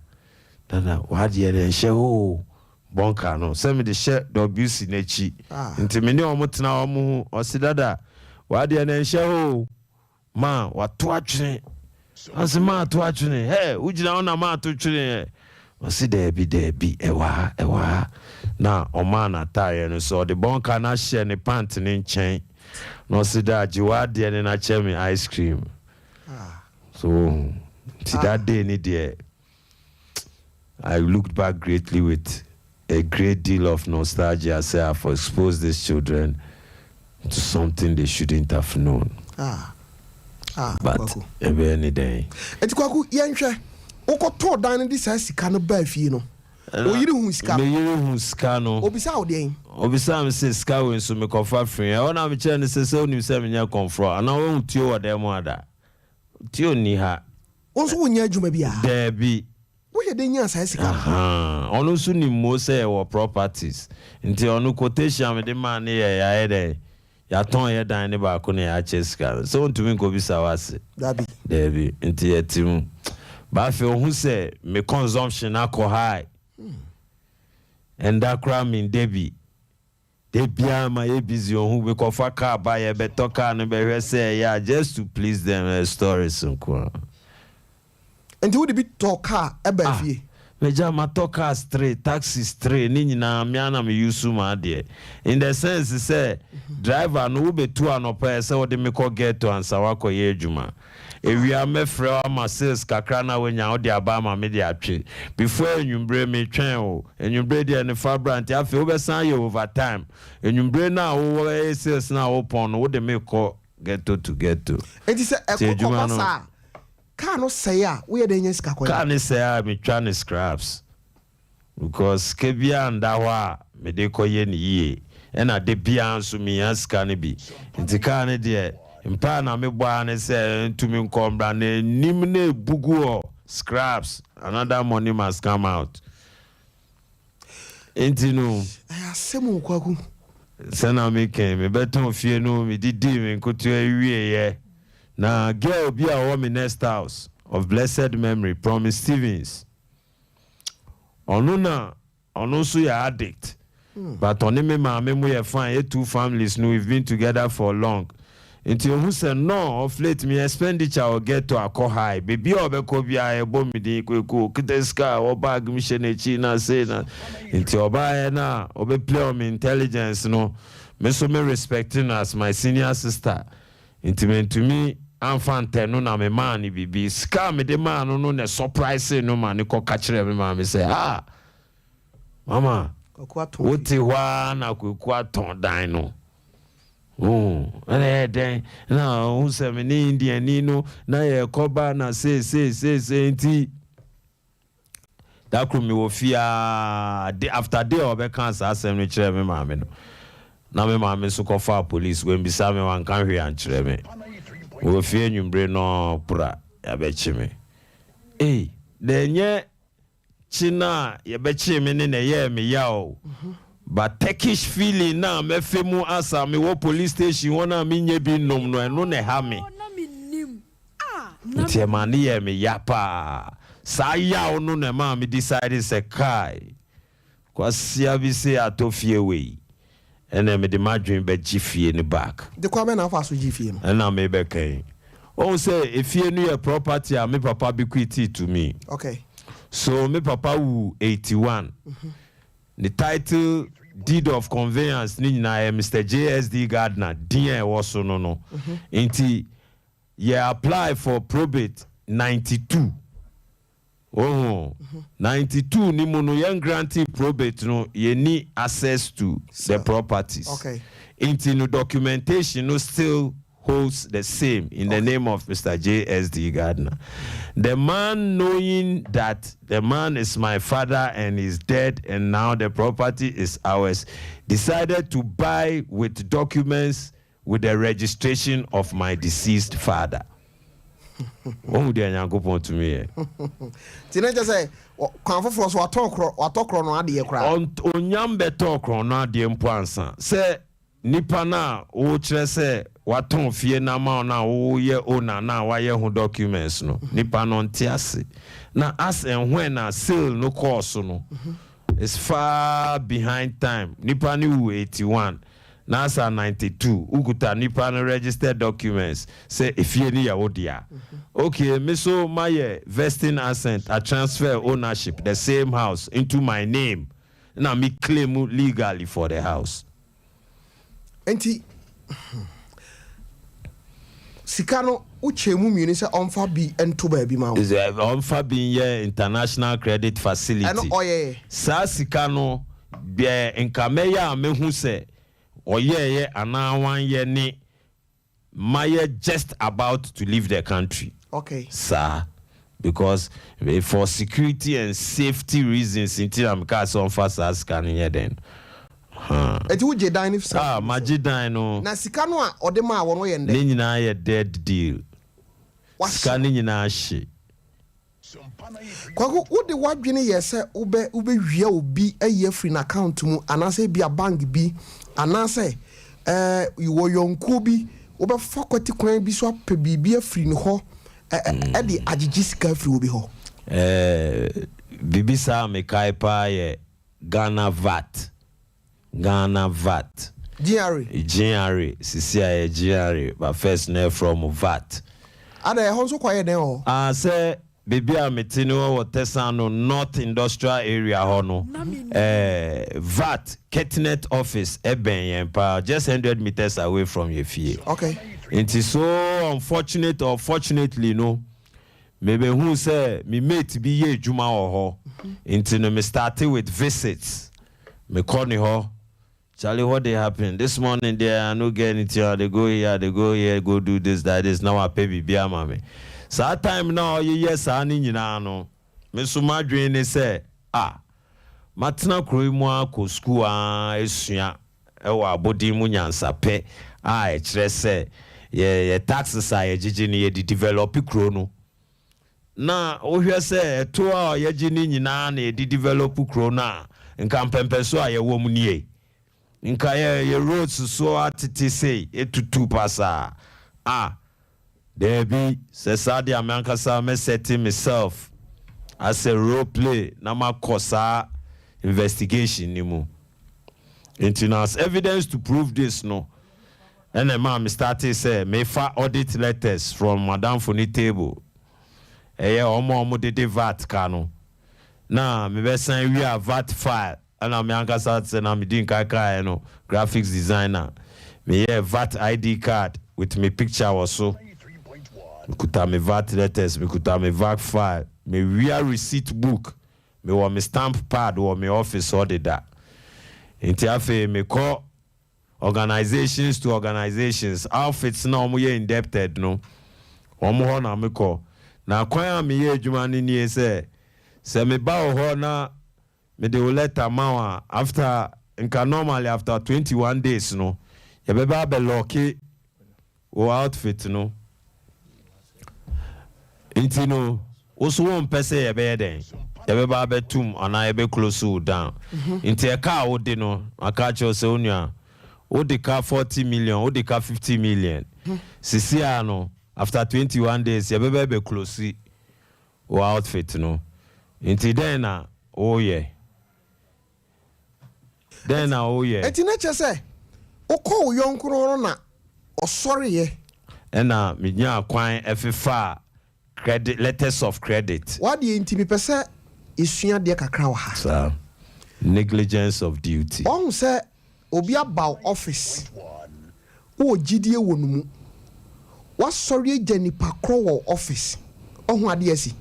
wa de ye she ho bonka no se me de she WC na chi nti me ne o mutena o mu o si dada wa de ye she ho ma wa to atwene anse ma to atwene hey ujina ona ma to twene I see there be ewa. Now, Omana tire no so the bonka na share ni pant in chain. No see that you are there and I share me ice cream. So that day ni there. I looked back greatly with a great deal of nostalgia. I say I've exposed these children to something they shouldn't have known. But every any day. Eti kwaku yenhwe. Okoto dan di sa sika no ba fie no. Oyiri hu sika. Me yiri hu sika no. Obisa odien. Obisa me se sika we so me kofa free. E ona me che ne se onim se me nya confro. Ana wo tio wo dem ada. Tio ni ha. Onso wo nya adwuma bia. There be. Wo ye den nya sa sika. Ono so ni mo se wo properties. Nti ono quotation me de man ne ya ede. Ya ton ye dan ne ba ko ne ya che sika. So ntumi ko bisa wase. Dabi. There be. Nti etim But I feel who say me consumption alcohol high. And that crime in Debbie. Debbie my busy on who we call for car buy a better car and be say yeah just to please them stories some. And who be talk car ebefie. Meja matoka straight, taxi straight, ni nyina miana me use ma de. In the sense say driver no be two anopa say what me call get to answer wako ye adwuma. E wi amefre ama sales kakra na wenya wo de aba ma me de atwe. Before enwumbre me twen o, enwumbre de ne fabrant afi wo be san ye overtime. Enwumbre na wo sales na wo pon wo de me call get to get to. Enti say e ko pasa. Car no say ya we dey nya sika kwanya. Car no say ya me twa ne scraps. Because kebia ndawa me de koye ni ye. Ena de bia nso me aska ne bi. Nti car ne de mpa na me bua ne say ntumi nkombra ne nim na bugu scraps. Another money must come out. Enti no. Asemu kwaku. Sana me ken me beton fie no me didi me nkoto awie ye. Na girl be a woman next house of blessed memory, Promise Stevens. Onuna, so ya addict. But on me we are fine. Two families know we've been together for long. Until who said no, of late me expenditure will get to a co high. Baby obeko be a bomb di kweku kiteska or bag mission china say na. Until oba na obe play on me intelligence no. Me so me respecting as my senior sister. Intimate to me. Infante no na me man ni bibi ska me de man no ne surprise no man ko ka kire me man me say mama woti wa na kwaku aton dan no ene den na hu se me ni Indian ni no na ye koba na say nti that could me wo fia after day obe cancer asem no kire me man me no na me man me so ko fa police when be sa me wan kan hwe an kire me we fear nyumbre no pura ya bechi me denye china ya bechi me ne ye me yao but Turkish feeling na me femu asa me wo police station wona me nye bi nom no eno ne ha me nti mani ye me yapa sa yawo no ne ma me decide say kai kwasia bi se atofie we ene me de madwin be gifie ni back de kwa me na afa so gifie no ena me be kan o say efie no your property a me papa bequeath it to me. Okay, so me papa wu 81 the title deed of conveyance ni na Mr. JSD Gardner dia was so no nti ye apply for probate 92 92 ni mo no young grantee probate no ye need access to the properties. Okay, into no documentation no still holds the same in the name of Mr. JSD Gardner. The man, knowing that the man is my father and is dead and now the property is ours, decided to buy with documents with the registration of my deceased father. What would you go to me? Teenager say, "Come for us. What talk no adie kra." On yambe talk no adie mpoansa. Say nipa na o kire say waton fie na ma na o ye ona na wa ye ho documents no. Nipa no ntiase. Na as and when na sale no course no. It's far behind time. Nipa ni 81. Nasa 92 uguta nipa no registered documents say efie ni ya odia. Okay, me so my vesting assent a transfer ownership the same house into my name. Na me claim legally for the house. Enti sikano uchemu miuni se onfa bi ento ba bi ma. Is onfa bi ye international credit facility. Eno oye. Sa sikano be enkameya mehu se oye ana wan ye ni maye just about to leave the country. Okay, sir, because for security and safety reasons until I'm cast on fast as scanning here then. Eti wo je dan ni fisa. Maji dan no. Na sika no a ode ma wo no ye nde. Ni nyina ye dead deal. Scanning nyina hye. Kwaku wo de wadwene ye se ube wia obi aye free na account mu anase bi a bank bi anase wo yonku bi wo be fakoti kwan bi so ape bibia free no ho e de agigi sika free obi ho. bibisa me kai pa ye Ghana VAT GRA sisi a GRA but first ne from VAT ada e honso kwaye den ho say baby a metino wo tesano North Industrial Area ho no VAT Ketnet office eben yen pa just 100 meters away from your fie. Okay, it is so unfortunate or fortunately no maybe who say me mate be ye juma or ho into no me started with visits me call ni ho Charlie, what they happen this morning? There, I no get anything. They go here, go do this, that is. Now I pay baby, mommy. So that time now, yes, I need you know. Me so my dream say, matina kuri mo ko school esua ewa body mu nyansa pe e kire say ye taxes a ye gigi ni ye develop kro no. Na o hwe say to a ye gigi ni nyina na ye develop kro na nka mpempe so a ye wo mu nie. Nka ye roads so atiti say etutu pasa there be say sadi amankasa me setting myself as a role play na makosa investigation ni mu internal evidence to prove this no and the man started say me fa audit letters from madam foni table omo de VAT ka no na me be san we a VAT file and I'm Yankasa and I'm doing Kaka, graphics designer. Me have VAT ID card with me picture also. Me could have me VAT letters, me could have me VAT file, me real receipt book, me want me stamp pad or me office order that. Intiafe me call organizations to organizations. Outfits now me indebted no. Omo na me call. Na kwaya me ye jumani ni say me ba ho na me de letter mawa after nka normally after 21 days no ye be ba be lucky o outfit no intino also one person ye be den ye be ba be tum ana ye be close you down inti e car wo de no aka cho se onua wo de car 40 million wo de car 50 million sisi ano after 21 days ye be close o outfit no inti den na oh yeah then oh yeah enti na che say okọ yonkro na osori ye na me nya kwan efifa credit letters of credit what the enti me pese isua de kakra wa ha sir negligence of duty on say obi about office wo gidie wonumu wasori agya nipa kro wo office ohun ade asi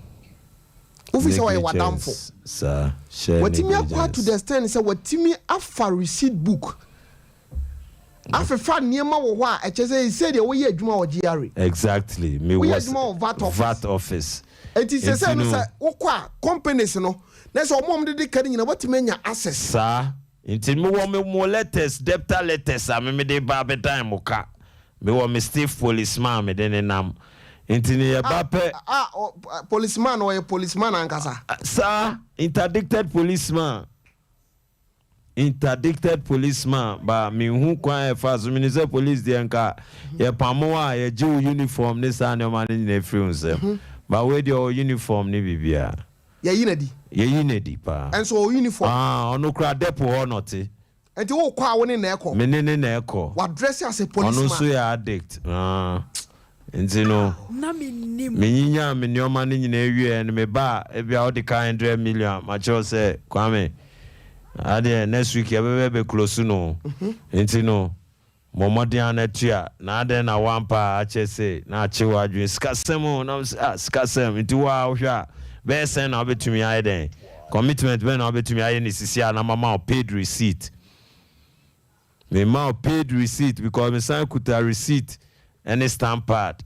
office wa ye wadamfo sir share watimi akwa to the extent say watimi afa receipt book afefa niema wo ho a eche say de wo ye adwuma wo GRA exactly me was VAT office enti say no say wokwa companies no na say omom de kadi nyina watimi anya access sir enti me wo me mo letters debtor letters a me de ba be time mo ka me wo me stiff policeman me de nam enti ne ba pe policeman or a policeman ankasa sir interdicted policeman ba me hu kwan e fa so me say police de nka ye pamo a ye je uniform ne sa ne man ne free unsem ba we de uniform ne bibia ye yinedi pa and so uniform ono kra depo ho note enti wo kwa wo ne na ekọ me ne na ekọ wa dress as a policeman ono so ya addict enti no na me nim me nyinya me nyoma ne nyina ewie ne me ba e bia o de 100 million ma cho say kwame ade next week ya be close no enti no momodian na tua na ade na wampa ache say na ache wadwen skasem na skasem enti wa hwa be say na obetumi aye den commitment be na obetumi aye ni sisi na mama paid receipt me ma paid receipt because me sign kuta receipt any stamp pad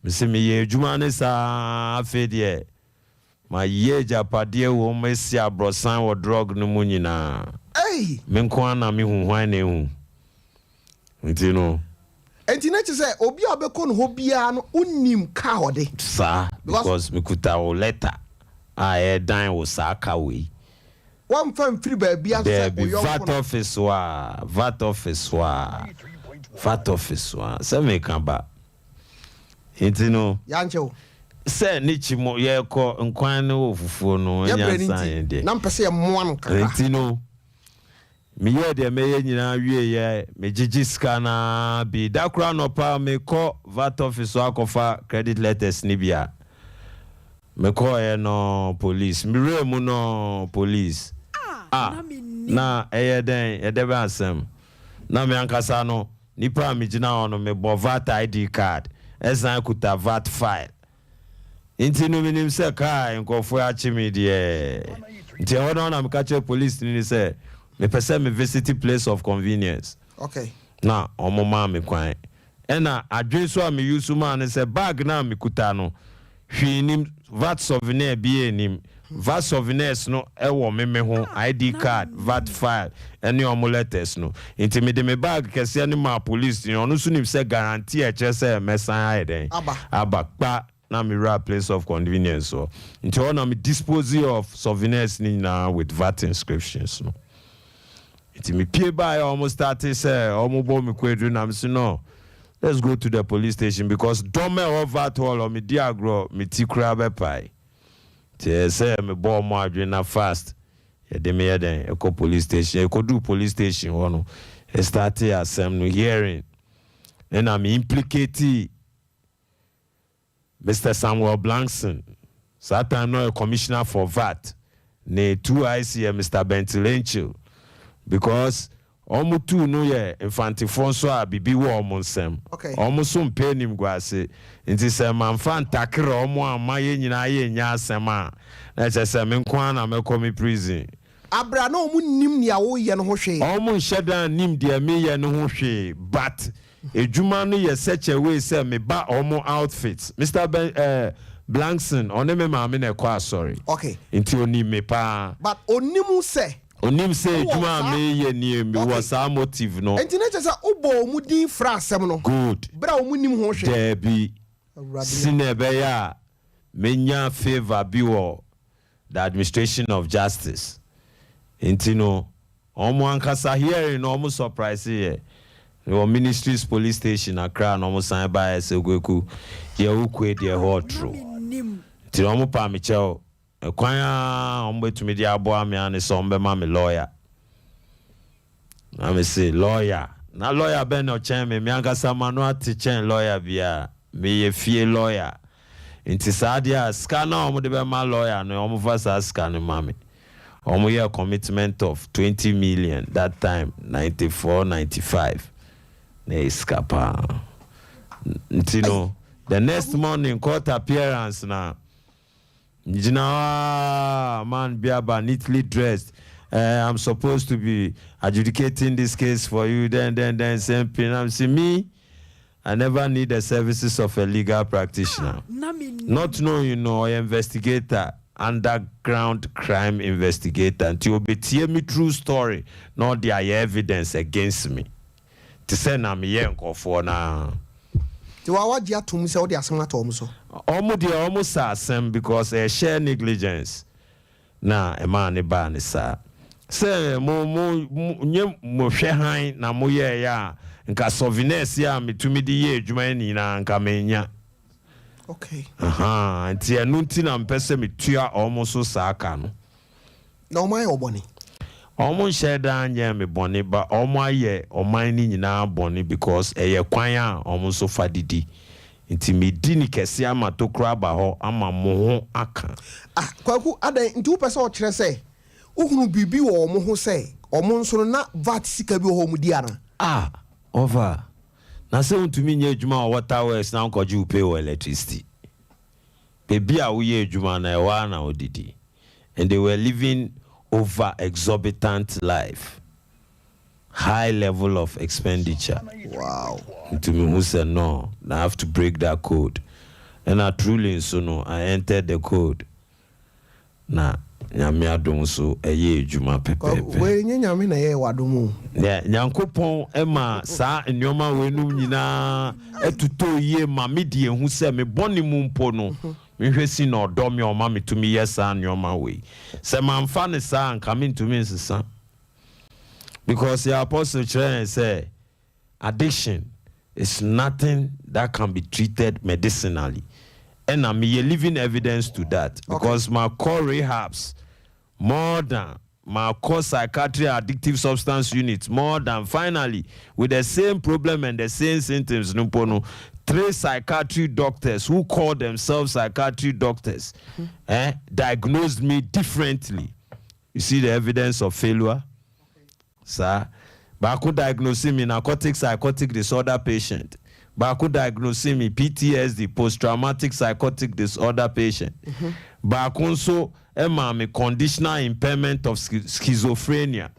me say me ye adwuma ne sa afedie ma ye japade wo me si abrosan wo drug no mu nyina me nko na me hu hwan na hu enti no enti na che say obi obeko no ho bia no unnim ka hode sa because me kuta wo letter a dan wo sa ka we one fam free ba bia say VAT office wa say me kan ba enti no yanche say nichi mo ye ko nkwan no ofufuo no anya san de na mpese ye moa no kaka ntino me ye de me ye nyina wie ye me gigi scanner bi da kra no pa me ko VAT office akofa credit letters ni bia me ko ye no police me re mu no police na eye den e de ba asem na me ankasa no nipa me gina ono me bo VAT ID card esan kuta VAT file inti no minim se kai nkofo a chimi de nti hono na me catch police ni say me pese me visit place of convenience okay na omo ma me kwan ena adwen so a me use man say bag na me kuta no hwinim VAT souvenir bi enim VAT souvenirs no ewo me ho ID card VAT file any omo letters no inti me de me bag kese ni ma police ni ono so nim say guarantee e che say me san aiden aba pa na me ra place of convenience so inti ono me dispose of souvenirs ni na with VAT inscriptions no inti me pay by almost started say omo bo me kwedu na me say no let's go to the police station because don't me over VAT all me diagro me ti kra be pai say me bo mo adwen na fast e de me den e ko police station e ko do police station wono e start asem no hearing and I'm implicated Mr. Samuel Blankson Satan no a commissioner for VAT ne 2IC Mr. Bentilencho because omo tu no ye infantifon so a bibi wo omo nsem omo so mpe nim gwase nti se man fan takre omo amaye nyina ye nya asem a na che se me nkwan na me komi prison abra na omo nim nia wo ye no ho hwe omo nhyedan nim de me ye no ho hwe but ejuma no ye such a way say me ba omo outfits Mr. Blankson one me ma me na kwa sorry okay nti oni me pa but onimu say onim say ejuma me ye ni me was a motive no enti na che say obo mu din fra asem no good bra omu nim ho hwe debi sinebe ya menya favor biwo the administration of justice enti no omo ankasa hearing no omo surprise here the ministry's police station Accra no omo san ba esegweku ye ukwe de hotro ti omo pa me cheo kwan a omo betumi di abo ame ane so mbe ma me lawyer na me say lawyer na lawyer be no chen me ankasa manu ati chen lawyer bia me ye fie lawyer inti sadia scanner omo de be ma lawyer no omo fa sa scanner mame omo ye commitment of 20 million that time 94-95 na escapa ntino the next morning court appearance na Jina man biaba neatly dressed. I'm supposed to be adjudicating this case for you. Then same thing. I'm see me. I never need the services of a legal practitioner. Not knowing, you know, an investigator, underground crime investigator. Until you tell me true story, not the evidence against me. To say I'm young for now. To our dear to me, so they are some at home so. Almost asem because a share negligence. Na a man a ban is say mo shehain na mo ye ya nka souvenirs ya me to me di ye adwuma ni na nka menya. Okay. Nti enu nti na mpese me tua almost so saka no. Na o mai oboni. Omo share dan ye me boni ba omo aye oman ni nyina boni because eye kwan a omo so fadidi. Nti me di ni kese ama to kra ba ho ama mo ho aka. Kwaku adan nti wo pese o kire se uhunu bibi wo mo ho se omo nso na VAT sika bi ho mu di ana. Over. Na se untumi nye adwuma water works na nkoji u pay electricity. Baby a wo ye adwuma na e wa na odidi. And they were living over exorbitant life. High level of expenditure. Wow. To me, who said no, I have to break that code. And I truly so no, I entered the code. Na nyame adom so eye adwuma pepepe. We nyame na ye wadomu. Yeah, nyankopon ema sa nneoma wenum nyina etuto ye ma me die hu se me boni mu mpo no. Mehwesi na odom ye o ma me tumi yesa nneoma we. Se manfa ne sa anka me ntumi nsesa. Because the apostle Chren say addiction is nothing that can be treated medicinally. and I'm living evidence to that because my core rehabs more than my core psychiatry addictive substance unit more than finally with the same problem and the same symptoms. 3 psychiatry doctors who call themselves psychiatry doctors diagnosed me differently. You see the evidence of failure, sir. But I could diagnose me narcotic psychotic disorder patient. But I could diagnose me PTSD, post-traumatic psychotic disorder patient. But I could also me conditional impairment of schizophrenia.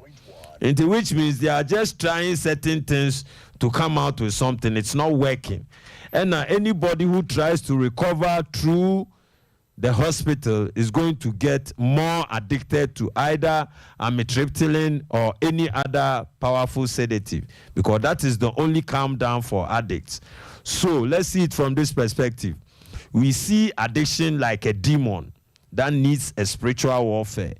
Into which means they are just trying certain things to come out with something. It's not working. And anybody who tries to recover through the hospital is going to get more addicted to either amitriptyline or any other powerful sedative, because that is the only calm down for addicts. So let's see it from this perspective. We see addiction like a demon that needs a spiritual warfare.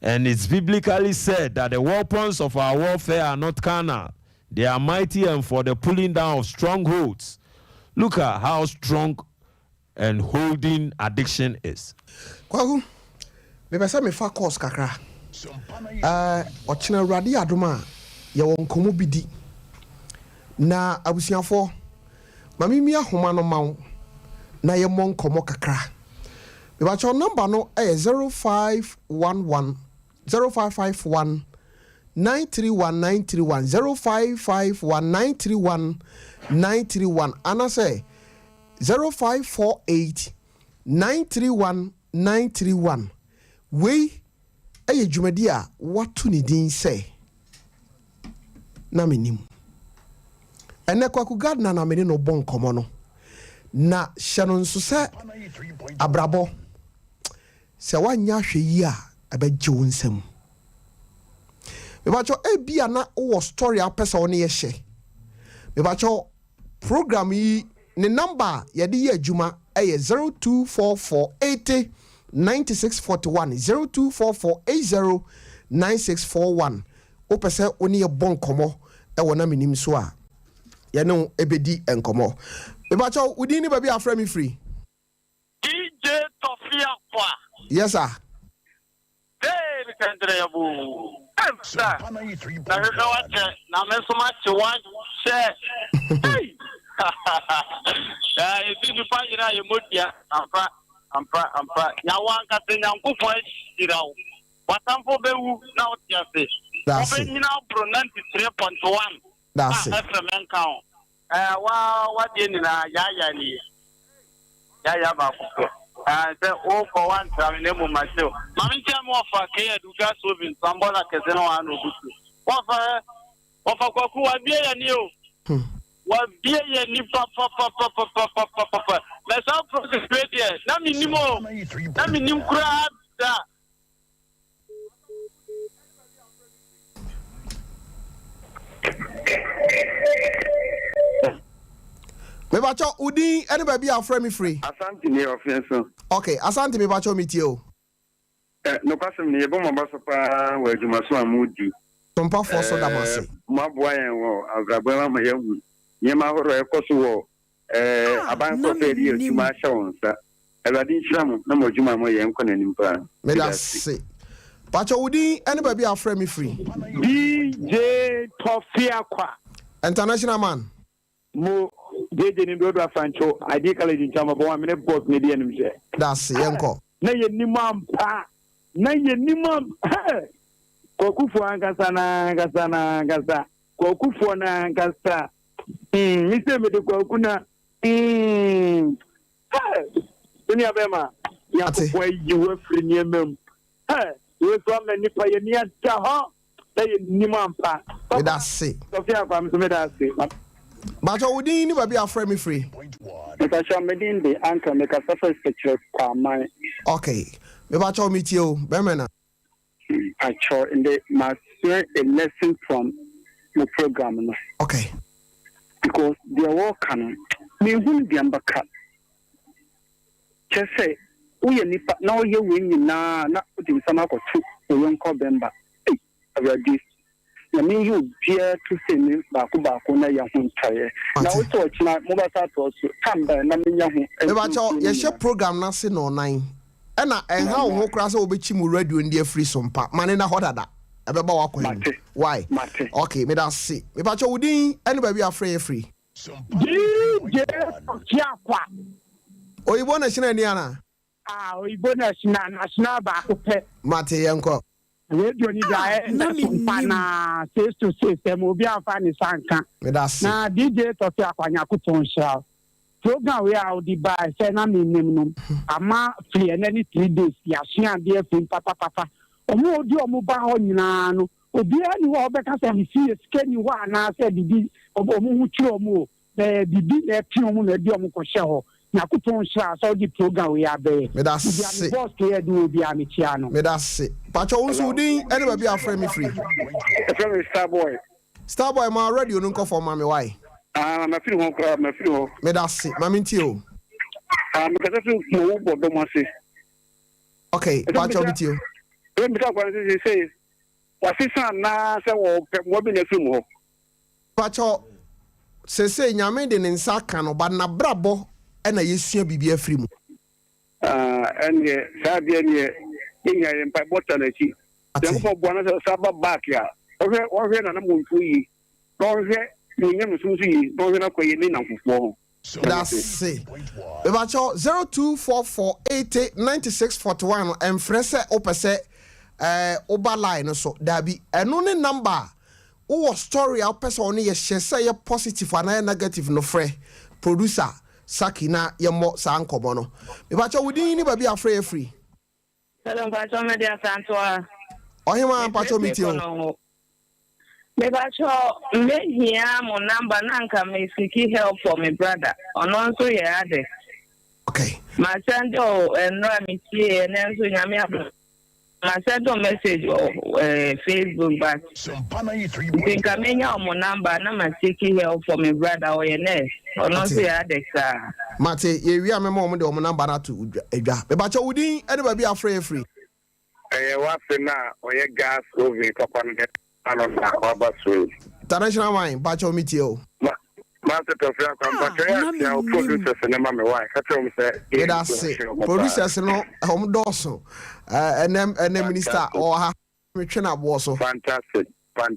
And it's biblically said that the weapons of our warfare are not carnal. They are mighty and for the pulling down of strongholds. Look at how strong and holding addiction is. Kwaku, me pese me fa course kakra. Ochina Awurade adoma ye won komo bidi. Na abusiafo, mami mi ahoma no mawo na ye mon komo kakra. Me ba cho number no 0511 0551 931931 0551 931 ana say 0548 931 931 we aye dwumadi a watu ni din say na menim ene kwaku gardener na mene no bon komo no na hye nso se abrabo se wanya hwe yi a abeje wonsam me ba cho ebia na wo story a pesa woni ye hye me ba cho program yi ne number yadi ye adwuma eye 024480 9641 024480 9641 o pese oni ye bon komo e wona menim so a ye no ebedi enkomo me ba cho udi ni ba bi afra me free DJ Tofia kwa yes sir hey Kendra yabu sir na hedo wache na mesoma che one share hey ya isi fanyira ye modia ampa nyawanka te nyankufo ashirawo watamfo bewu na otiase obenyina pro 93.1 that's it FM count wa de ni na ya ba ko say o for one time ne mo macho mami tia mo fa ke eduga so bi Sompa Kese3 no anu butu wa fa kwaku wa bie ya ni o wa bie ya ni pa me sa process media na minim kura da me ba cho udi any baby afra me free Asante ni offense. okay asante me ba cho metie o No kwasem ni ebo mabaso pa wa adwuma so amudi. Sompa for so da mase Maboa yen wo abrabo ma yahu. Nyema horo ekoso wo aban ko fe di adwuma hye wonsa. Awade nhyiram na mo adwuma mo yen konanim pa. me da se ba cho udi any baby afra me free DJ Tofia kwa international man mo jeje ni do afancho ID college in chama bo amene boss ne di anim je that's yenko na ye nimam kokufu angasa kokufu na angasa mi se me de kokuna dunia bema ya ko yi we free ni emem we so amani pa ye ni ata ho na ye nimam pa me da se Sofia kwa mi so me da se ba cho udi ni baby afra me free Mekasha medinde anka mekasasa picture kwa mai. okay me ba cho metie o be me na Acho in the master a lesson from the program no. okay Because they are all canon. Me hun di ambaka. Chese uye nipa na oye wenyi na utim sama ko tu oyon ko bemba. Hey, this. na me you bia to say me ba ko na ya ho ntaye na wo to china mo ba sa to so kamba na me nya ho e ba cho ye she program na se no nan e na en ha wo kra se wo be chi mu radio ndi afri Sompa mane na hodada e be ba wa ko why okay me da see me ba cho wudin ene ba bi afre free DJ Kiakwa oyibo na china ni ana oyibo na national ba ko pe mate yenko radio ni da na Sompa na 6 to 6 mo bi afa ni sanka me da see na DJ Kiakwa nyakuton sha program we are the by say na me nim ama free any 3 days ya sua de free papa omo odi omo ba ho nyina no obi ani wo be ka say me see skeni wa na say bibi omo hu tro omo bibi na pi omo na di omo ko hye ho nyakuton sha so di program we are be me da see boss ke do obi ami tia no me da see pacho unsu din any ba bi afre me free Starboy ma radio no nko for ma me why ma firi ho kra ma firi ho me da see ma minti o me ka se mo bo do mo se okay pacho minti o e mi ka kwa se wa sisa na se wo bi na fi mo pacho se nyame de nsa ka no ba na brabo e na yesua bibia afri mu ene sa bia ne nya yen pa bota na chi dem ko bo na sa ba back ya o hwe na mo nfu yi no hwe ni nyam so yi no hwe na ko yi ni na fufuo that's it e ba cho 0244809641 and frese opese oba line so dabi eno ne number wo story a opese oni ye hye ye positive and negative no frɛ producer Sakina yemo sa ankomo no me ba cho wudin ni ba bi afre free hello ba cho me dia santoa ohima pa cho meeting me ba cho me hia mo number na nka me seek help for my brother ono nso ye ade okay ma send o enro mi tie na nso nyame abro ma send o message Facebook back think I menya mo number na ma seek help for my brother o ye nurse ono nso ye ade sa mate ye wi amemo mo de o number na to edwa me ba cho wudin ene ba bi afre free wa fe na oye gas oven papa no na Obaso international wine ba cho meeting o ma se to fia kwa mpa ya o producers na ma me wine ka tell me say that's producers no hom doso and minister or ha me twena bo so fantastic ma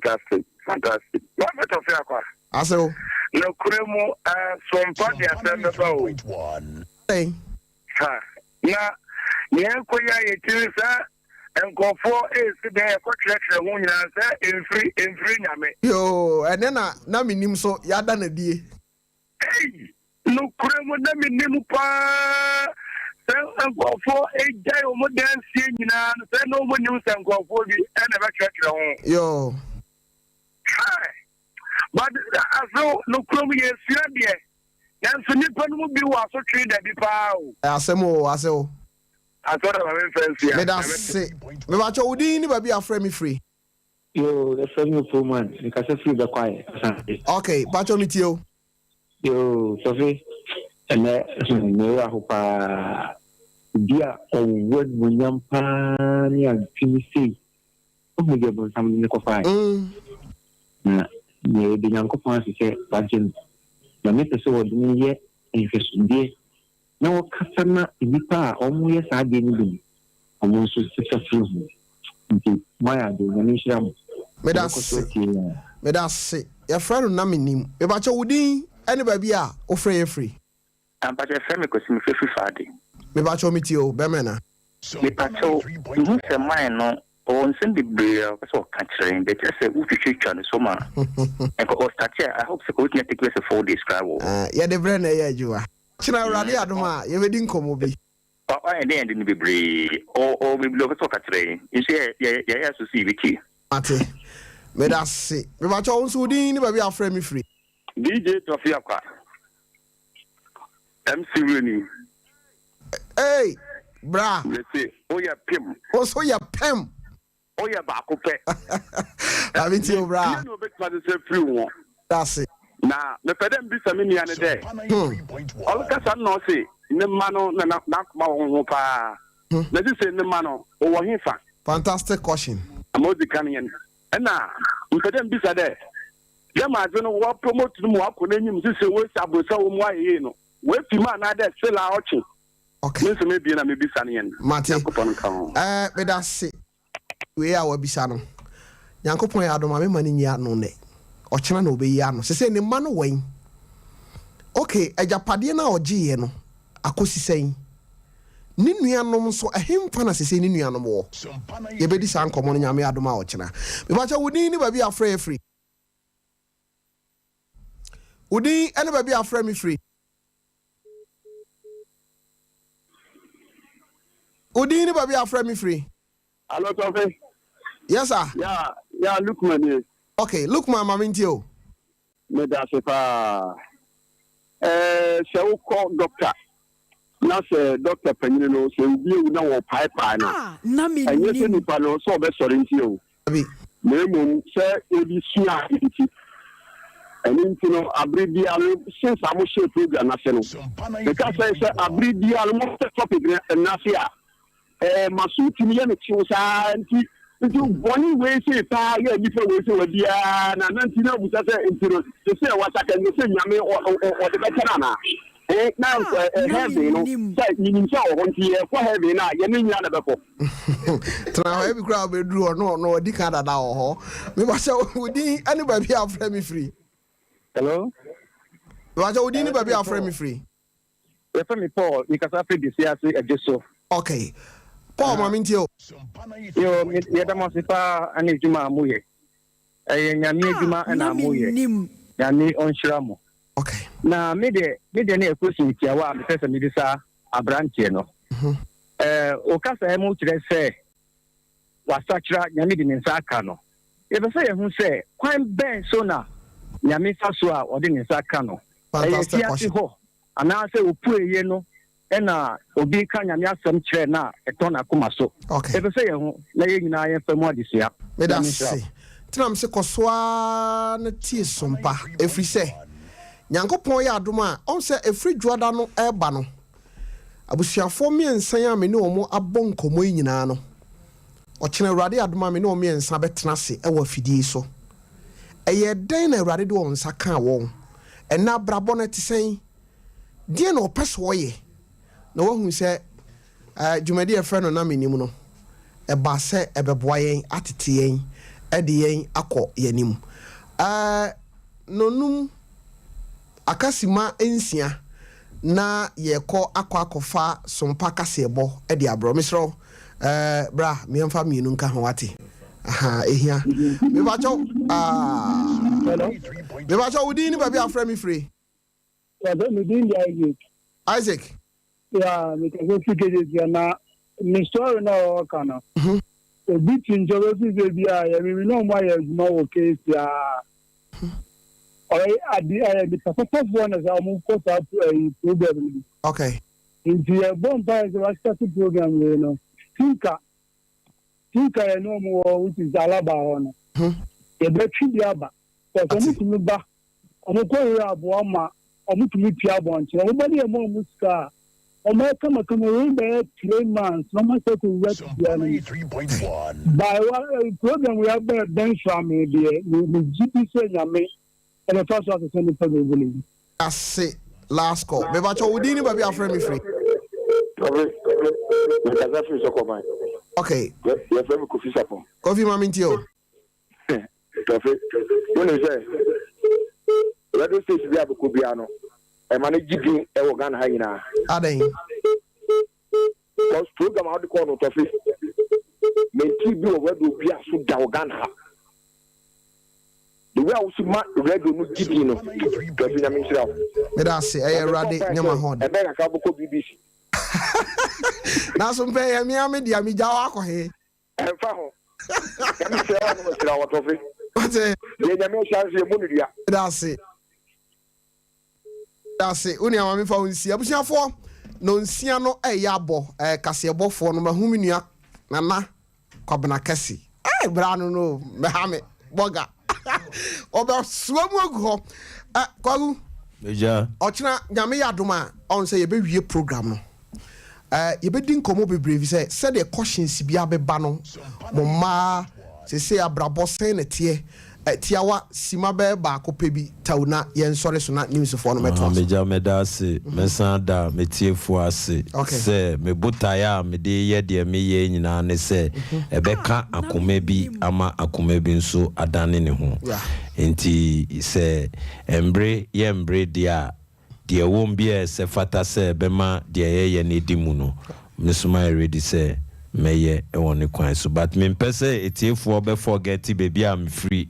me to fia kwa aso no kuremu Sompa dia sembe ba o hey ha na ye ko ya ye tirisa enkofo esi de ko twetwe ho nyina se enfri nyame yo ene na minim so ya da na die no kuremu na minim pa se enkofo ejai o mo dance nyina se no mo nim se enkofo bi ene ba twetwe ho yo but aso no kuremu ye sua de nanso nipa no bi wa so twe da bi pa o asemo asora ba me fancy me da se me ba cho udin ni ba bi afre me free yo the family woman you can say free the quiet okay ba cho me tio yo Sophie ene me wa ho pa dia o word munyam pa ni antimi o mo de bon sam ni ko fa na ye de nyanko pa se ba jen na me pese wo ni ye infesundie na wakasa na nipa omo ye sa de ni bi omo so successful nti maya de na nishira mo me da se ya friend na menim e ba cho wudin ene ba bi a o free free ampa je frame ko si me free faade me ba cho mitio be me na me pa cho nhu se mai no on send the beer so catching they just say we should try so ma and ko start here I hope so we can take place 4 days travel ya de brand na ya juwa china urade adoma ye wedi nkomo bi papa and then ni bebre o we blow so catching you see ya so see wiki ate me da se me ba cho unsu din ni ba bi afre me free DJ Tofia kwa MC Reni hey bra let's say oya pim also ya pem oya ba ko pe abi ti o bra no be twa se free won that's it na me pedem bi sa me nia ne de all ka san no se ne ma no na kuma ho pa na di se ne ma no o wo hinfa fantastic question amodi kanyen na nkadem bisa de dem azu no wa promote no wa ko n'enyim sise we sabosa wo mu aye no we fi ma na de sela ochi okay me so me bi na me bisa ne yen mate me da se we a wa bisa no Yankopon ya adoma me mani nya no ne ochena na obeyi ano sese ne ma no wen okay ejapade na ogiye no akosi sen ni nuanom so ahemfa na sese ni nuanom wo ye bedi san komo no nyame adoma ochena me ba cha wudi ni ba bi afra free wudi ene ba bi afra me free wudi ni ba bi afra me free Hello Tofe. Yes sir. Yeah, look man. Okay, look my mamintio. Me da se pa se wo call doctor. Na se doctor panyin no se bi na wo pipe na. Na me ni. Enye se ni pa no so be sori nti o. Abi. Me mo se ebi sua nti. Eni nti no abridi alo since amo share program na se no. Because say abridi alo mo topic na se a masuti ni ye me chi sa nti boni we say ta ye ni fe we say we bia na nanti na busa say intiro say wa saka ni say nyame o de betana na na heavy no say ni nsa o honti e kwa heavy na ye ni nya na beko tra ho e bi kra be duru no di ka dada ho me ba say odi ani ba bi afra me free Hello. Wa ja odi ni ba bi afra me free We fa me Paul ni kasa fe disi ase ejeso. Okay. Paul mamintio. Yo me da mo sifa ani juma amuye. Nyame juma na amuye. Nyame onhira mo. Okay. Na me de na ekosi tiawa me pese me disa abrantie no. O kasa e mo kire se wasachira nyame de nsa aka no. E be se ye hu se kwan ben so na nyame fa so a o de nsa aka no. Fantastic question. Ana se opueye no ena obi ka nyame asem kire na eto na koma so. Okay. E be se ye hu na ye nyina ye famu adisia. Me da se. Tinam se kosoa na tie sompa efri se. Nyankopon ya adoma on se efri dwoda no eba no. Abusuafo miensan ya me ne omo abon komo nyina no. Ochene awrade adoma me ne omo miensan betena se e wa fidie so. Eye den na awrade de won saka won. Ena brabo na tisen. Die na opeso ye. Na wahu se jumadi e frɛ no na menim no. E ba se e beboa yen atete yen e de yen akɔ yanim. Nonum akasima ensia na yɛkɔ akɔfa sompa kasebo e de abro misro bra miemfa mienu nka ho wate aha ehia me ba cho hello me ba cho wudi ni ba bi afra mi free Ya do mi din ya Isaac ya mi ka fi ke na mi story na o kana e bit njobe fi be bia ya mi no mo ya juma wo case ya the perfect one is our move up program. Okay. In the bonfire is a started program, you know. Tinka, no more, which is Alaba on. A betri diaba. But I need to move back. I'm a quarter of Wama, I'm to meet Piabon. Nobody a more Muska. I might come a coming there 3 months. No matter to work. 3.1. By one program we have done from me, the GP saying, and the first one to send it for the village. That's it. Last call. Me ba cho wudi ni ba bi afra mi free. Okay. Yes, I'm coffee shop. Coffee mamintio. Coffee. When you say, let us say we have a Kubiano. I manage giving a organ hyena. Aden. Because program out the corner of coffee. May TV over the Bia Sudaugana. The way I was read no giving no. Me da se e awrade nyama hon. E be ka boko BBC. Na so mpe ya mi amedia mi jawa akọ he. Emfa ho. Kami se wa no tira wa tofi. Ate Ye nyame chance e munudua. da se. Da se uni amami fa unsi abusiafo no nsia no e ya abo kasebofo no mahumi nua nana kwabena kese. Bra no me ha me boga. Oba suamu agu kwagu meja ochina nyame yadoma on say ye be wie program no ye be din komo bebree say de questions bia be ba no mo ma se abrabo sen na tie tiawa simabe ba ko pebi tauna yen sori so na news for no meto meja medase mesanda metiefo ase se me botaya me de ye de me ye nyina ne se ebeka akoma bi ama akoma bi nso adane ne ho enti se embre dia de won bi se fata se bema de ye ne dimu no mesuma ready se meye e won kwan so but me pese etiefo be forget baby am free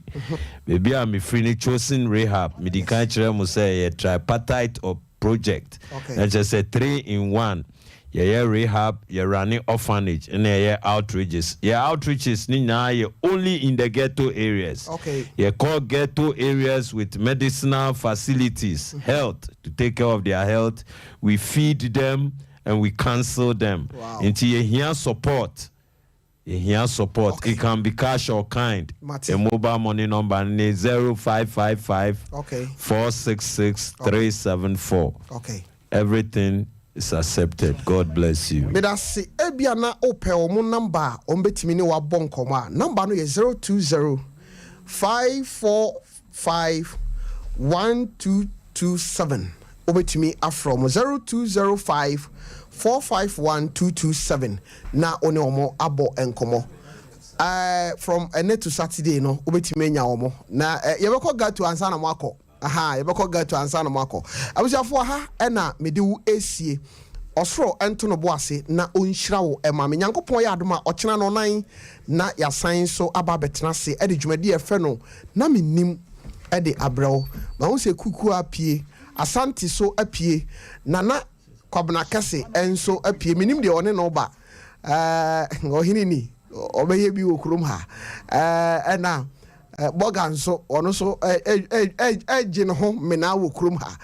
baby am free ni chosen rehab me di kan kire mo say tripartite of project and just say 3 in 1 yeah rehab yeah running orphanage and yeah outreaches ni na only in the ghetto areas yeah call ghetto areas with medicinal facilities health to take care of their health. We feed them and we cancel them. Until you hear support. It can be cash or kind. A mobile money number is 0555 466 374. Everything is accepted. God bless you. But I see Ebiana Ope Omo number Ombetimini wa Bonkoma. Number no is 020 545 1227. Obetimi afrom 0205 451 na one omo abo enkomo from ene to Saturday no obetimi nya omo na yebeko ga to ansa na mako yebeko ga to ansa na mako abusiafo ha na mediwu esie osoro ento no boase na onhyira wo ema me nyankopon ya adoma okena no nan na yasan so aba betena se de dwumadi efe no na menim de abrɛw ma wo se kuku apie Asante so apie nana kwabna kese enso apie minim de one no ba ohini ni obeye bi okurum ha na bogan so ono so ejin ho mena okurum ha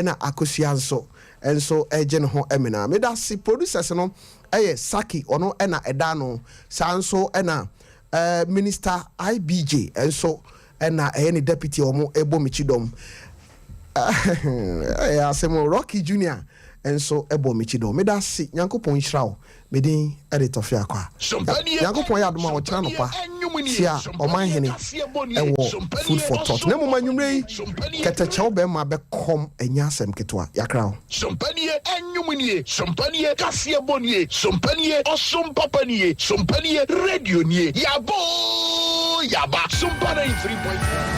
na akosua nso enso ejin ho emena me da si producers no Saki ono na eda no sanso na minister IBJ enso na ni deputy omo ebo michidom asemo Rocky Junior enso ebo michido me da si nyankopon hirawo me din editor fia kwa nyankopon ya adoma wo kira no pa tia oman hene ewo food for thought na mo manwumre ketachew be ma be kom enya asem ketwa yakrawo sompanie enyumunie sompanie kasie bonie sompanie osompapanie sompanie radio nie yabo yaba sompana 3.4